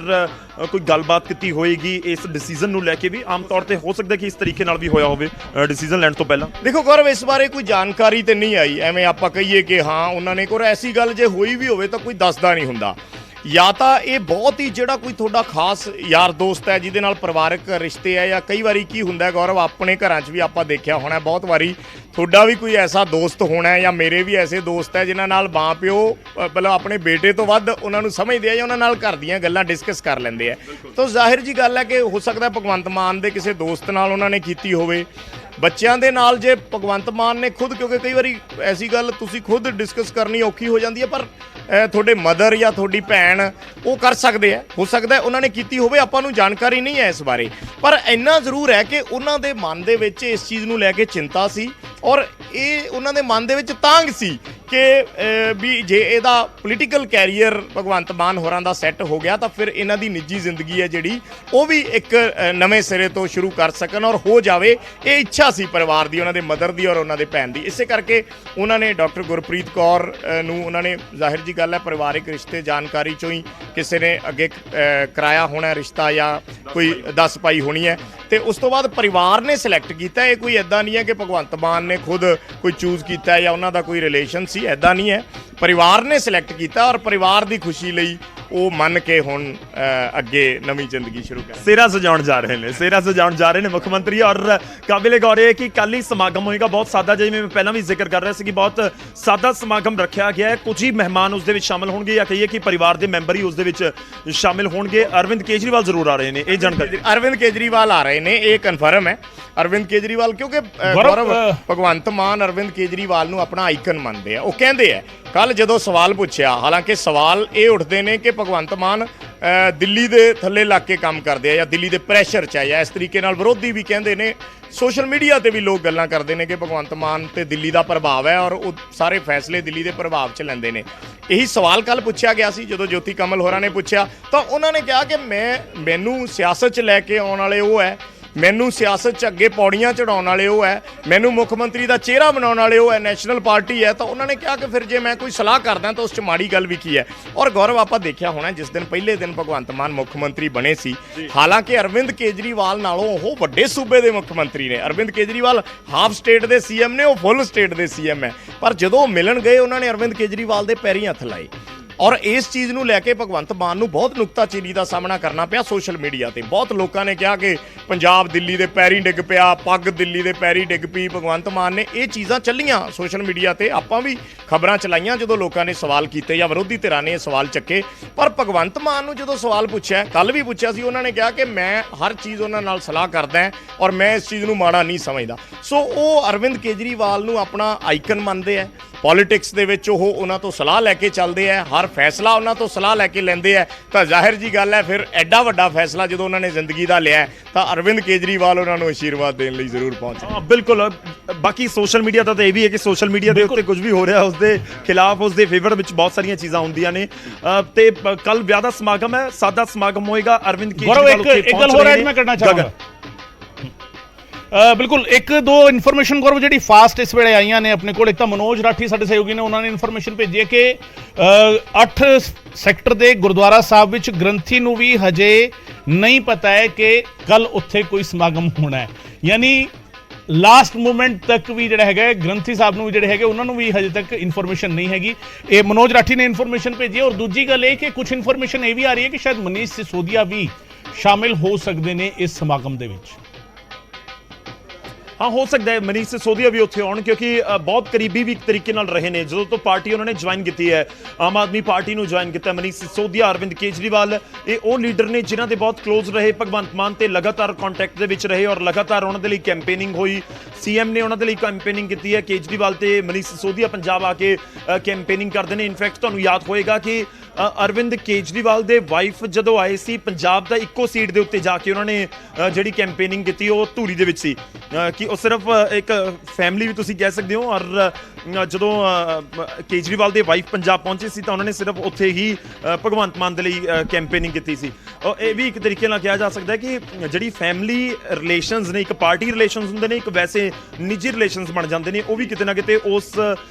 B: ਕੋਈ ਗੱਲਬਾਤ ਕੀਤੀ ਹੋਏਗੀ ਇਸ ਡਿਸੀਜਨ ਨੂੰ ਲੈ ਕੇ ਵੀ। ਆਮ ਤੌਰ ਤੇ ਹੋ ਸਕਦਾ ਕਿ ਇਸ ਤਰੀਕੇ ਨਾਲ ਵੀ ਹੋਇਆ ਹੋਵੇ ਡਿਸੀਜਨ ਲੈਣ ਤੋਂ ਪਹਿਲਾਂ।
C: ਦੇਖੋ ਗੌਰਵ, ਇਸ ਬਾਰੇ ਕੋਈ ਜਾਣਕਾਰੀ ਤੇ ਨਹੀਂ ਆਈ, ਐਵੇਂ ਆਪਾਂ ਕਹੀਏ ਕਿ ਹਾਂ ਉਹਨਾਂ ਨੇ, ਕੋਈ ਐਸੀ ਗੱਲ ਜੇ ਹੋਈ ਵੀ ਹੋਵੇ ਤਾਂ ਕੋਈ ਦੱਸਦਾ ਨਹੀਂ ਹੁੰਦਾ, ਜਾਂ ਤਾਂ ਇਹ ਬਹੁਤ ਹੀ ਜਿਹੜਾ ਕੋਈ ਤੁਹਾਡਾ ਖਾਸ ਯਾਰ ਦੋਸਤ ਹੈ ਜਿਹਦੇ ਨਾਲ ਪਰਿਵਾਰਕ ਰਿਸ਼ਤੇ ਹੈ, ਜਾਂ ਕਈ ਵਾਰੀ ਕੀ ਹੁੰਦਾ ਗੌਰਵ, ਆਪਣੇ ਘਰਾਂ 'ਚ ਵੀ ਆਪਾਂ ਦੇਖਿਆ ਹੋਣਾ ਬਹੁਤ ਵਾਰੀ, ਤੁਹਾਡਾ ਵੀ ਕੋਈ ਐਸਾ ਦੋਸਤ ਹੋਣਾ ਹੈ ਜਾਂ ਮੇਰੇ ਵੀ ਐਸੇ ਦੋਸਤ ਹੈ ਜਿਨ੍ਹਾਂ ਨਾਲ ਮਾਂ ਪਿਓ ਮਤਲਬ ਆਪਣੇ ਬੇਟੇ ਤੋਂ ਵੱਧ ਉਹਨਾਂ ਨੂੰ ਸਮਝਦੇ ਆ ਜਾਂ ਉਹਨਾਂ ਨਾਲ ਘਰ ਦੀਆਂ ਗੱਲਾਂ ਡਿਸਕਸ ਕਰ ਲੈਂਦੇ ਆ। ਤਾਂ ਜ਼ਾਹਿਰ ਜੀ ਗੱਲ ਹੈ ਕਿ ਹੋ ਸਕਦਾ ਭਗਵੰਤ ਮਾਨ ਦੇ ਕਿਸੇ ਦੋਸਤ ਨਾਲ ਉਹਨਾਂ ਨੇ ਕੀਤੀ ਹੋਵੇ, ਬੱਚਿਆਂ ਦੇ ਨਾਲ ਜੇ ਭਗਵੰਤ ਮਾਨ ਨੇ ਖੁਦ, ਕਿਉਂਕਿ ਕਈ ਵਾਰੀ ਐਸੀ ਗੱਲ ਤੁਸੀਂ ਖੁਦ ਡਿਸਕਸ ਕਰਨੀ ਔਖੀ ਹੋ ਜਾਂਦੀ ਹੈ, ਪਰ ਤੁਹਾਡੇ ਮਦਰ ਜਾਂ ਤੁਹਾਡੀ ਭੈਣ ਉਹ ਕਰ ਸਕਦੇ ਆ, ਹੋ ਸਕਦਾ ਉਹਨਾਂ ਨੇ ਕੀਤੀ ਹੋਵੇ, ਆਪਾਂ ਨੂੰ ਜਾਣਕਾਰੀ ਨਹੀਂ ਹੈ ਇਸ ਬਾਰੇ। ਪਰ ਇੰਨਾ ਜ਼ਰੂਰ ਹੈ ਕਿ ਉਹਨਾਂ ਦੇ ਮਨ ਦੇ ਵਿੱਚ ਇਸ ਚੀਜ਼ ਨੂੰ ਲੈ ਕੇ ਚਿੰਤਾ ਸੀ ਔਰ ਇਹ ਉਹਨਾਂ ਦੇ ਮਨ ਦੇ ਵਿੱਚ ਤਾਂਘ ਸੀ ਕਿ ਵੀ ਜੇ ਇਹਦਾ ਪੋਲੀਟੀਕਲ ਕੈਰੀਅਰ ਭਗਵੰਤ ਮਾਨ ਹੋਰਾਂ ਦਾ ਸੈੱਟ ਹੋ ਗਿਆ ਤਾਂ ਫਿਰ ਇਹਨਾਂ ਦੀ ਨਿੱਜੀ ਜ਼ਿੰਦਗੀ ਹੈ ਜਿਹੜੀ ਉਹ ਵੀ ਇੱਕ ਨਵੇਂ ਸਿਰੇ ਤੋਂ ਸ਼ੁਰੂ ਕਰ ਸਕਣ ਔਰ ਹੋ ਜਾਵੇ। ਇਹ ਇੱਛਾ ਸੀ ਪਰਿਵਾਰ ਦੀ, ਉਹਨਾਂ ਦੇ ਮਦਰ ਦੀ ਔਰ ਉਹਨਾਂ ਦੇ ਭੈਣ ਦੀ। ਇਸੇ ਕਰਕੇ ਉਹਨਾਂ ਨੇ ਡਾਕਟਰ ਗੁਰਪ੍ਰੀਤ ਕੌਰ ਨੂੰ, ਉਹਨਾਂ ਨੇ ਜ਼ਾਹਿਰ ਜੀ ਗੱਲ ਹੈ ਪਰਿਵਾਰਿਕ ਰਿਸ਼ਤੇ ਜਾਣਕਾਰੀ ਚੋਂ ਹੀ ਕਿਸੇ ਨੇ ਅੱਗੇ ਕਰਾਇਆ ਹੋਣਾ ਰਿਸ਼ਤਾ ਜਾਂ ਕੋਈ ਦੱਸ ਪਾਈ ਹੋਣੀ ਹੈ, ਤੇ ਉਸ ਤੋਂ ਬਾਅਦ ਪਰਿਵਾਰ ਨੇ ਸਿਲੈਕਟ ਕੀਤਾ। ਇਹ ਕੋਈ ਐਦਾਂ ਨਹੀਂ ਹੈ ਕਿ ਭਗਵੰਤ ਮਾਨ ਨੇ ਖੁਦ ਕੋਈ ਚੂਜ਼ ਕੀਤਾ ਜਾਂ ਉਹਨਾਂ ਦਾ ਕੋਈ ਰਿਲੇਸ਼ਨ ਸੀ, ਐਦਾਂ ਨਹੀਂ ਹੈ, ਪਰਿਵਾਰ ਨੇ ਸਿਲੈਕਟ ਕੀਤਾ ਔਰ ਪਰਿਵਾਰ ਦੀ ਖੁਸ਼ੀ ਲਈ ਉਹ ਮੰਨ ਕੇ ਹੁਣ ਅੱਗੇ ਨਵੀਂ ਜ਼ਿੰਦਗੀ ਸ਼ੁਰੂ ਕਰ
B: ਸਿਹਰਾ ਸਜਾਉਣ ਜਾ ਰਹੇ ਨੇ ਮੁੱਖ ਮੰਤਰੀ। ਔਰ ਕਾਬਿਲੇ ਗੌਰ ਹੈ ਕਿ ਕੱਲ ਹੀ ਸਮਾਗਮ ਹੋਏਗਾ, ਬਹੁਤ ਸਾਦਾ, ਜਿਵੇਂ ਮੈਂ ਪਹਿਲਾਂ ਵੀ ਜ਼ਿਕਰ ਕਰ ਰਿਹਾ ਸੀ ਕਿ ਬਹੁਤ ਸਾਦਾ ਸਮਾਗਮ ਰੱਖਿਆ ਗਿਆ ਹੈ। ਕੁਝ ਹੀ ਮਹਿਮਾਨ ਉਸ ਦੇ ਵਿੱਚ ਸ਼ਾਮਲ ਹੋਣਗੇ ਜਾਂ ਕਹੀਏ ਕਿ ਪਰਿਵਾਰ ਦੇ ਮੈਂਬਰ ਹੀ ਉਸ ਦੇ ਵਿੱਚ ਸ਼ਾਮਿਲ ਹੋਣਗੇ। ਅਰਵਿੰਦ ਕੇਜਰੀਵਾਲ ਜ਼ਰੂਰ ਆ ਰਹੇ ਨੇ, ਇਹ ਜਾਣਕਾਰੀ।
C: ਅਰਵਿੰਦ ਕੇਜਰੀਵਾਲ ਆ ਰਹੇ ਨੇ, ਇਹ ਕਨਫਰਮ ਹੈ। ਅਰਵਿੰਦ ਕੇਜਰੀਵਾਲ, ਕਿਉਂਕਿ ਭਗਵੰਤ ਮਾਨ ਅਰਵਿੰਦ ਕੇਜਰੀਵਾਲ ਨੂੰ ਆਪਣਾ ਆਈਕਨ ਮੰਨਦੇ ਆ। ਉਹ ਕਹਿੰਦੇ ਆ, ਕੱਲ ਜਦੋਂ ਸਵਾਲ ਪੁੱਛਿਆ, ਹਾਲਾਂਕਿ ਸਵਾਲ ਇਹ ਉੱਠਦੇ ਨੇ ਕਿ ਭਗਵੰਤ ਮਾਨ ਦਿੱਲੀ ਦੇ ਥੱਲੇ ਲੱਗ ਕੇ ਕੰਮ ਕਰਦੇ ਆ ਜਾਂ ਦਿੱਲੀ ਦੇ ਪ੍ਰੈਸ਼ਰ 'ਚ ਆ, ਜਾਂ ਇਸ ਤਰੀਕੇ ਨਾਲ ਵਿਰੋਧੀ ਵੀ ਕਹਿੰਦੇ ਨੇ, ਸੋਸ਼ਲ ਮੀਡੀਆ ਤੇ ਵੀ ਲੋਕ ਗੱਲਾਂ ਕਰਦੇ ਨੇ ਕਿ ਭਗਵੰਤ ਮਾਨ ਤੇ ਦਿੱਲੀ ਦਾ ਪ੍ਰਭਾਵ ਹੈ ਔਰ ਉਹ ਸਾਰੇ ਫੈਸਲੇ ਦਿੱਲੀ ਦੇ ਪ੍ਰਭਾਵ 'ਚ ਲੈਂਦੇ ਨੇ। ਇਹੀ ਸਵਾਲ ਕੱਲ ਪੁੱਛਿਆ ਗਿਆ ਸੀ ਜਦੋਂ ਜੋਤੀ ਕਮਲ ਹੋਰਾਂ ਨੇ ਪੁੱਛਿਆ, ਤਾਂ ਉਹਨਾਂ ਨੇ ਕਿਹਾ ਕਿ ਮੈਨੂੰ ਸਿਆਸਤ 'ਚ ਲੈ ਕੇ ਆਉਣ ਵਾਲੇ ਉਹ ਹੈ, ਮੈਨੂੰ ਸਿਆਸਤ 'ਚ ਅੱਗੇ ਪੌੜੀਆਂ ਚੜਾਉਣ ਵਾਲੇ ਉਹ ਹੈ, ਮੈਨੂੰ ਮੁੱਖ ਮੰਤਰੀ ਦਾ ਚਿਹਰਾ ਬਣਾਉਣ ਵਾਲੇ ਉਹ ਹੈ, ਨੈਸ਼ਨਲ ਪਾਰਟੀ ਹੈ। ਤਾਂ ਉਹਨਾਂ ਨੇ ਕਿਹਾ ਕਿ ਫਿਰ ਜੇ ਮੈਂ ਕੋਈ ਸਲਾਹ ਕਰਦਾ ਤਾਂ ਉਸ 'ਚ ਮਾੜੀ ਗੱਲ ਵੀ ਕੀ ਹੈ। ਔਰ ਗੌਰਵ, ਆਪਾਂ ਦੇਖਿਆ ਹੋਣਾ ਜਿਸ ਦਿਨ ਪਹਿਲੇ ਦਿਨ ਭਗਵੰਤ ਮਾਨ ਮੁੱਖ ਮੰਤਰੀ ਬਣੇ ਸੀ, ਹਾਲਾਂਕਿ ਅਰਵਿੰਦ ਕੇਜਰੀਵਾਲ ਨਾਲੋਂ ਉਹ ਵੱਡੇ ਸੂਬੇ ਦੇ ਮੁੱਖ ਮੰਤਰੀ ਨੇ। ਅਰਵਿੰਦ ਕੇਜਰੀਵਾਲ ਹਾਫ ਸਟੇਟ ਦੇ ਸੀਐਮ ਨੇ, ਉਹ ਫੁੱਲ ਸਟੇਟ ਦੇ ਸੀਐਮ ਹੈ। ਪਰ ਜਦੋਂ ਉਹ ਮਿਲਣ ਗਏ, ਉਹਨਾਂ ਨੇ ਅਰਵਿੰਦ ਕੇਜਰੀਵਾਲ ਦੇ ਪੈਰੀਂ ਹੱਥ ਲਾਏ ਔਰ ਇਸ ਚੀਜ਼ ਨੂੰ ਲੈ ਕੇ ਭਗਵੰਤ ਮਾਨ ਨੂੰ ਬਹੁਤ ਨੁਕਤਾਚੀਨੀ ਦਾ ਸਾਹਮਣਾ ਕਰਨਾ ਪਿਆ ਸੋਸ਼ਲ ਮੀਡੀਆ ਤੇ। ਬਹੁਤ ਲੋਕਾਂ ਨੇ ਕਿਹਾ ਕਿ ਪੰਜਾਬ ਦਿੱਲੀ ਦੇ ਪੈਰੀ ਡਿੱਗ ਪਿਆ, ਪੱਗ ਦਿੱਲੀ ਦੇ ਪੈਰੀ ਡਿੱਗ ਪਈ। ਭਗਵੰਤ ਮਾਨ ਨੇ ਇਹ ਚੀਜ਼ਾਂ ਚੱਲੀਆਂ ਸੋਸ਼ਲ ਮੀਡੀਆ ਤੇ, ਆਪਾਂ ਵੀ ਖਬਰਾਂ ਚਲਾਈਆਂ ਜਦੋਂ ਲੋਕਾਂ ਨੇ ਸਵਾਲ ਕੀਤੇ ਜਾਂ ਵਿਰੋਧੀ ਧਿਰਾਂ ਨੇ ਇਹ ਸਵਾਲ ਚੱਕੇ। ਪਰ ਭਗਵੰਤ ਮਾਨ ਨੂੰ ਜਦੋਂ ਸਵਾਲ ਪੁੱਛਿਆ, ਕੱਲ ਵੀ ਪੁੱਛਿਆ ਸੀ, ਉਹਨਾਂ ਨੇ ਕਿਹਾ ਕਿ ਮੈਂ ਹਰ ਚੀਜ਼ ਉਹਨਾਂ ਨਾਲ ਸਲਾਹ ਕਰਦਾ ਹਾਂ ਔਰ ਮੈਂ ਇਸ ਚੀਜ਼ ਨੂੰ ਮਾੜਾ ਨਹੀਂ ਸਮਝਦਾ। ਸੋ ਉਹ ਅਰਵਿੰਦ ਕੇਜਰੀਵਾਲ ਨੂੰ ਆਪਣਾ ਆਈਕਨ ਮੰਨਦੇ ਆ। ਪੋਲਿਟਿਕਸ ਦੇ ਵਿੱਚ ਉਹ ਉਹਨਾਂ ਤੋਂ ਸਲਾਹ ਲੈ ਕੇ ਚੱਲਦੇ ਆ, ਹਰ ਫੈਸਲਾ ਉਹਨਾਂ ਤੋਂ ਸਲਾਹ ਲੈ ਕੇ ਲੈਂਦੇ ਆ। ਤਾਂ ਜ਼ਾਹਿਰ ਜੀ ਗੱਲ ਹੈ, ਫਿਰ ਐਡਾ ਵੱਡਾ ਫੈਸਲਾ ਜਦੋਂ ਉਹਨਾਂ ਨੇ ਜ਼ਿੰਦਗੀ ਦਾ ਲਿਆ ਤਾਂ ਅਰਵਿੰਦ ਕੇਜਰੀਵਾਲ ਉਹਨਾਂ ਨੂੰ ਆਸ਼ੀਰਵਾਦ ਦੇਣ ਲਈ ਜ਼ਰੂਰ ਪਹੁੰਚੇ।
B: ਹਾਂ ਬਿਲਕੁਲ। ਬਾਕੀ ਸੋਸ਼ਲ ਮੀਡੀਆ ਦਾ ਤਾਂ ਇਹ ਵੀ ਹੈ ਕਿ ਸੋਸ਼ਲ ਮੀਡੀਆ ਦੇ ਉੱਤੇ ਕੁਝ ਵੀ ਹੋ ਰਿਹਾ ਉਸਦੇ ਖਿਲਾਫ, ਉਸਦੇ ਫੇਵਰ ਵਿੱਚ ਬਹੁਤ ਸਾਰੀਆਂ ਚੀਜ਼ਾਂ ਹੁੰਦੀਆਂ ਨੇ। ਤੇ ਕੱਲ ਵਿਆਹ ਦਾ ਸਮਾਗਮ ਹੈ, ਸਾਦਾ ਸਮਾਗਮ ਹੋਏਗਾ। ਅਰਵਿੰਦ ਕੇਜਰੀਵਾਲ
A: ਇੱਕ ਗੱਲ ਹੋਰ ਐਡ ਮੈਂ ਕਰਨਾ ਚਾਹਾਂਗਾ। ਬਿਲਕੁਲ ਇੱਕ ਦੋ ਇਨਫੋਰਮੇਸ਼ਨ ਗੌਰਵ ਜਿਹੜੀ ਫਾਸਟ ਇਸ ਵੇਲੇ ਆਈਆਂ ਨੇ ਆਪਣੇ ਕੋਲ। ਇੱਕ ਤਾਂ ਮਨੋਜ ਰਾਠੀ ਸਾਡੇ ਸਹਿਯੋਗੀ ਨੇ, ਉਹਨਾਂ ਨੇ ਇਨਫੋਰਮੇਸ਼ਨ ਭੇਜੀ ਹੈ ਕਿ 8 ਸੈਕਟਰ ਦੇ ਗੁਰਦੁਆਰਾ ਸਾਹਿਬ ਵਿੱਚ ਗ੍ਰੰਥੀ ਨੂੰ ਵੀ ਹਜੇ ਨਹੀਂ ਪਤਾ ਹੈ ਕਿ ਕੱਲ ਉੱਥੇ ਕੋਈ ਸਮਾਗਮ ਹੋਣਾ ਹੈ। ਯਾਨੀ ਲਾਸਟ ਮੂਮੈਂਟ ਤੱਕ ਵੀ ਜਿਹੜਾ ਹੈਗਾ ਗ੍ਰੰਥੀ ਸਾਹਿਬ ਨੂੰ ਜਿਹੜੇ ਹੈਗੇ ਉਹਨਾਂ ਨੂੰ ਵੀ ਹਜੇ ਤੱਕ ਇਨਫੋਰਮੇਸ਼ਨ ਨਹੀਂ ਹੈਗੀ। ਇਹ ਮਨੋਜ ਰਾਠੀ ਨੇ ਇਨਫੋਰਮੇਸ਼ਨ ਭੇਜੀ ਹੈ। ਔਰ ਦੂਜੀ ਗੱਲ ਇਹ ਕਿ ਕੁਝ ਇਨਫੋਰਮੇਸ਼ਨ ਇਹ ਵੀ ਆ ਰਹੀ ਹੈ ਕਿ ਸ਼ਾਇਦ ਮਨੀਸ਼ ਸਿਸੋਦੀਆ ਵੀ ਸ਼ਾਮਿਲ ਹੋ ਸਕਦੇ ਨੇ ਇਸ ਸਮਾਗਮ ਦੇ ਵਿੱਚ।
B: ਹਾਂ ਹੋ ਸਕਦਾ ਹੈ ਮਨੀਸ਼ ਸਿਸੋਦੀਆ ਵੀ ਉੱਥੇ ਆਉਣ, ਕਿਉਂਕਿ ਬਹੁਤ ਕਰੀਬੀ ਵੀ ਇੱਕ ਤਰੀਕੇ ਨਾਲ ਰਹੇ ਨੇ ਜਦੋਂ ਤੋਂ ਪਾਰਟੀ ਉਹਨਾਂ ਨੇ ਜੁਆਇਨ ਕੀਤੀ ਹੈ, ਆਮ ਆਦਮੀ ਪਾਰਟੀ ਨੂੰ ਜੁਆਇਨ ਕੀਤਾ। ਮਨੀਸ਼ ਸਿਸੋਦੀਆ, ਅਰਵਿੰਦ ਕੇਜਰੀਵਾਲ ਇਹ ਉਹ ਲੀਡਰ ਨੇ ਜਿਨ੍ਹਾਂ ਦੇ ਬਹੁਤ ਕਲੋਜ਼ ਰਹੇ ਭਗਵੰਤ ਮਾਨ ਤੇ, ਲਗਾਤਾਰ ਕੰਟੈਕਟ ਦੇ ਵਿੱਚ ਰਹੇ ਔਰ ਲਗਾਤਾਰ ਉਹਨਾਂ ਦੇ ਲਈ ਕੈਂਪੇਨਿੰਗ ਹੋਈ। ਸੀਐਮ ਨੇ ਉਹਨਾਂ ਦੇ ਲਈ ਕੈਂਪੇਨਿੰਗ ਕੀਤੀ ਹੈ। ਕੇਜਰੀਵਾਲ ਤੇ ਮਨੀਸ਼ ਸਿਸੋਦੀਆ ਪੰਜਾਬ ਆ ਕੇ ਕੈਂਪੇਨਿੰਗ ਕਰਦੇ ਨੇ। ਇਨਫੈਕਟ ਤੁਹਾਨੂੰ ਯਾਦ ਹੋਏਗਾ ਕਿ ਅਰਵਿੰਦ ਕੇਜਰੀਵਾਲ ਦੇ ਵਾਈਫ ਜਦੋਂ ਆਏ ਸੀ ਪੰਜਾਬ ਦਾ ਇੱਕੋ ਸੀਟ ਦੇ ਉੱਤੇ ਜਾ ਕੇ ਉਹਨਾਂ ਨੇ ਜਿਹੜੀ ਕੈਂਪੇਨਿੰਗ ਕੀਤੀ ਉਹ ਧੂਰੀ ਦੇ ਵਿੱਚ ਸੀ, ਕਿ ਉਹ ਸਿਰਫ ਇੱਕ ਫੈਮਿਲੀ ਵੀ ਤੁਸੀਂ ਕਹਿ ਸਕਦੇ ਹੋ। ਔਰ ਜਦੋਂ ਕੇਜਰੀਵਾਲ ਦੇ ਵਾਈਫ ਪੰਜਾਬ ਪਹੁੰਚੇ ਸੀ ਤਾਂ ਉਹਨਾਂ ਨੇ ਸਿਰਫ ਉੱਥੇ ਹੀ ਭਗਵੰਤ ਮਾਨ ਦੇ ਲਈ ਕੈਂਪੇਨਿੰਗ ਕੀਤੀ ਸੀ। ਇਹ ਵੀ ਇੱਕ ਤਰੀਕੇ ਨਾਲ ਕਿਹਾ ਜਾ ਸਕਦਾ ਹੈ ਕਿ ਜਿਹੜੀ ਫੈਮਿਲੀ ਰਿਲੇਸ਼ਨਸ ਨੇ, ਇੱਕ ਪਾਰਟੀ ਰਿਲੇਸ਼ਨਸ ਹੁੰਦੇ ਨੇ, ਇੱਕ ਵੈਸੇ ਨਿੱਜੀ ਰਿਲੇਸ਼ਨਸ ਬਣ ਜਾਂਦੇ ਨੇ, ਉਹ ਵੀ ਕਿਤੇ ਨਾ ਕਿਤੇ ਉਸ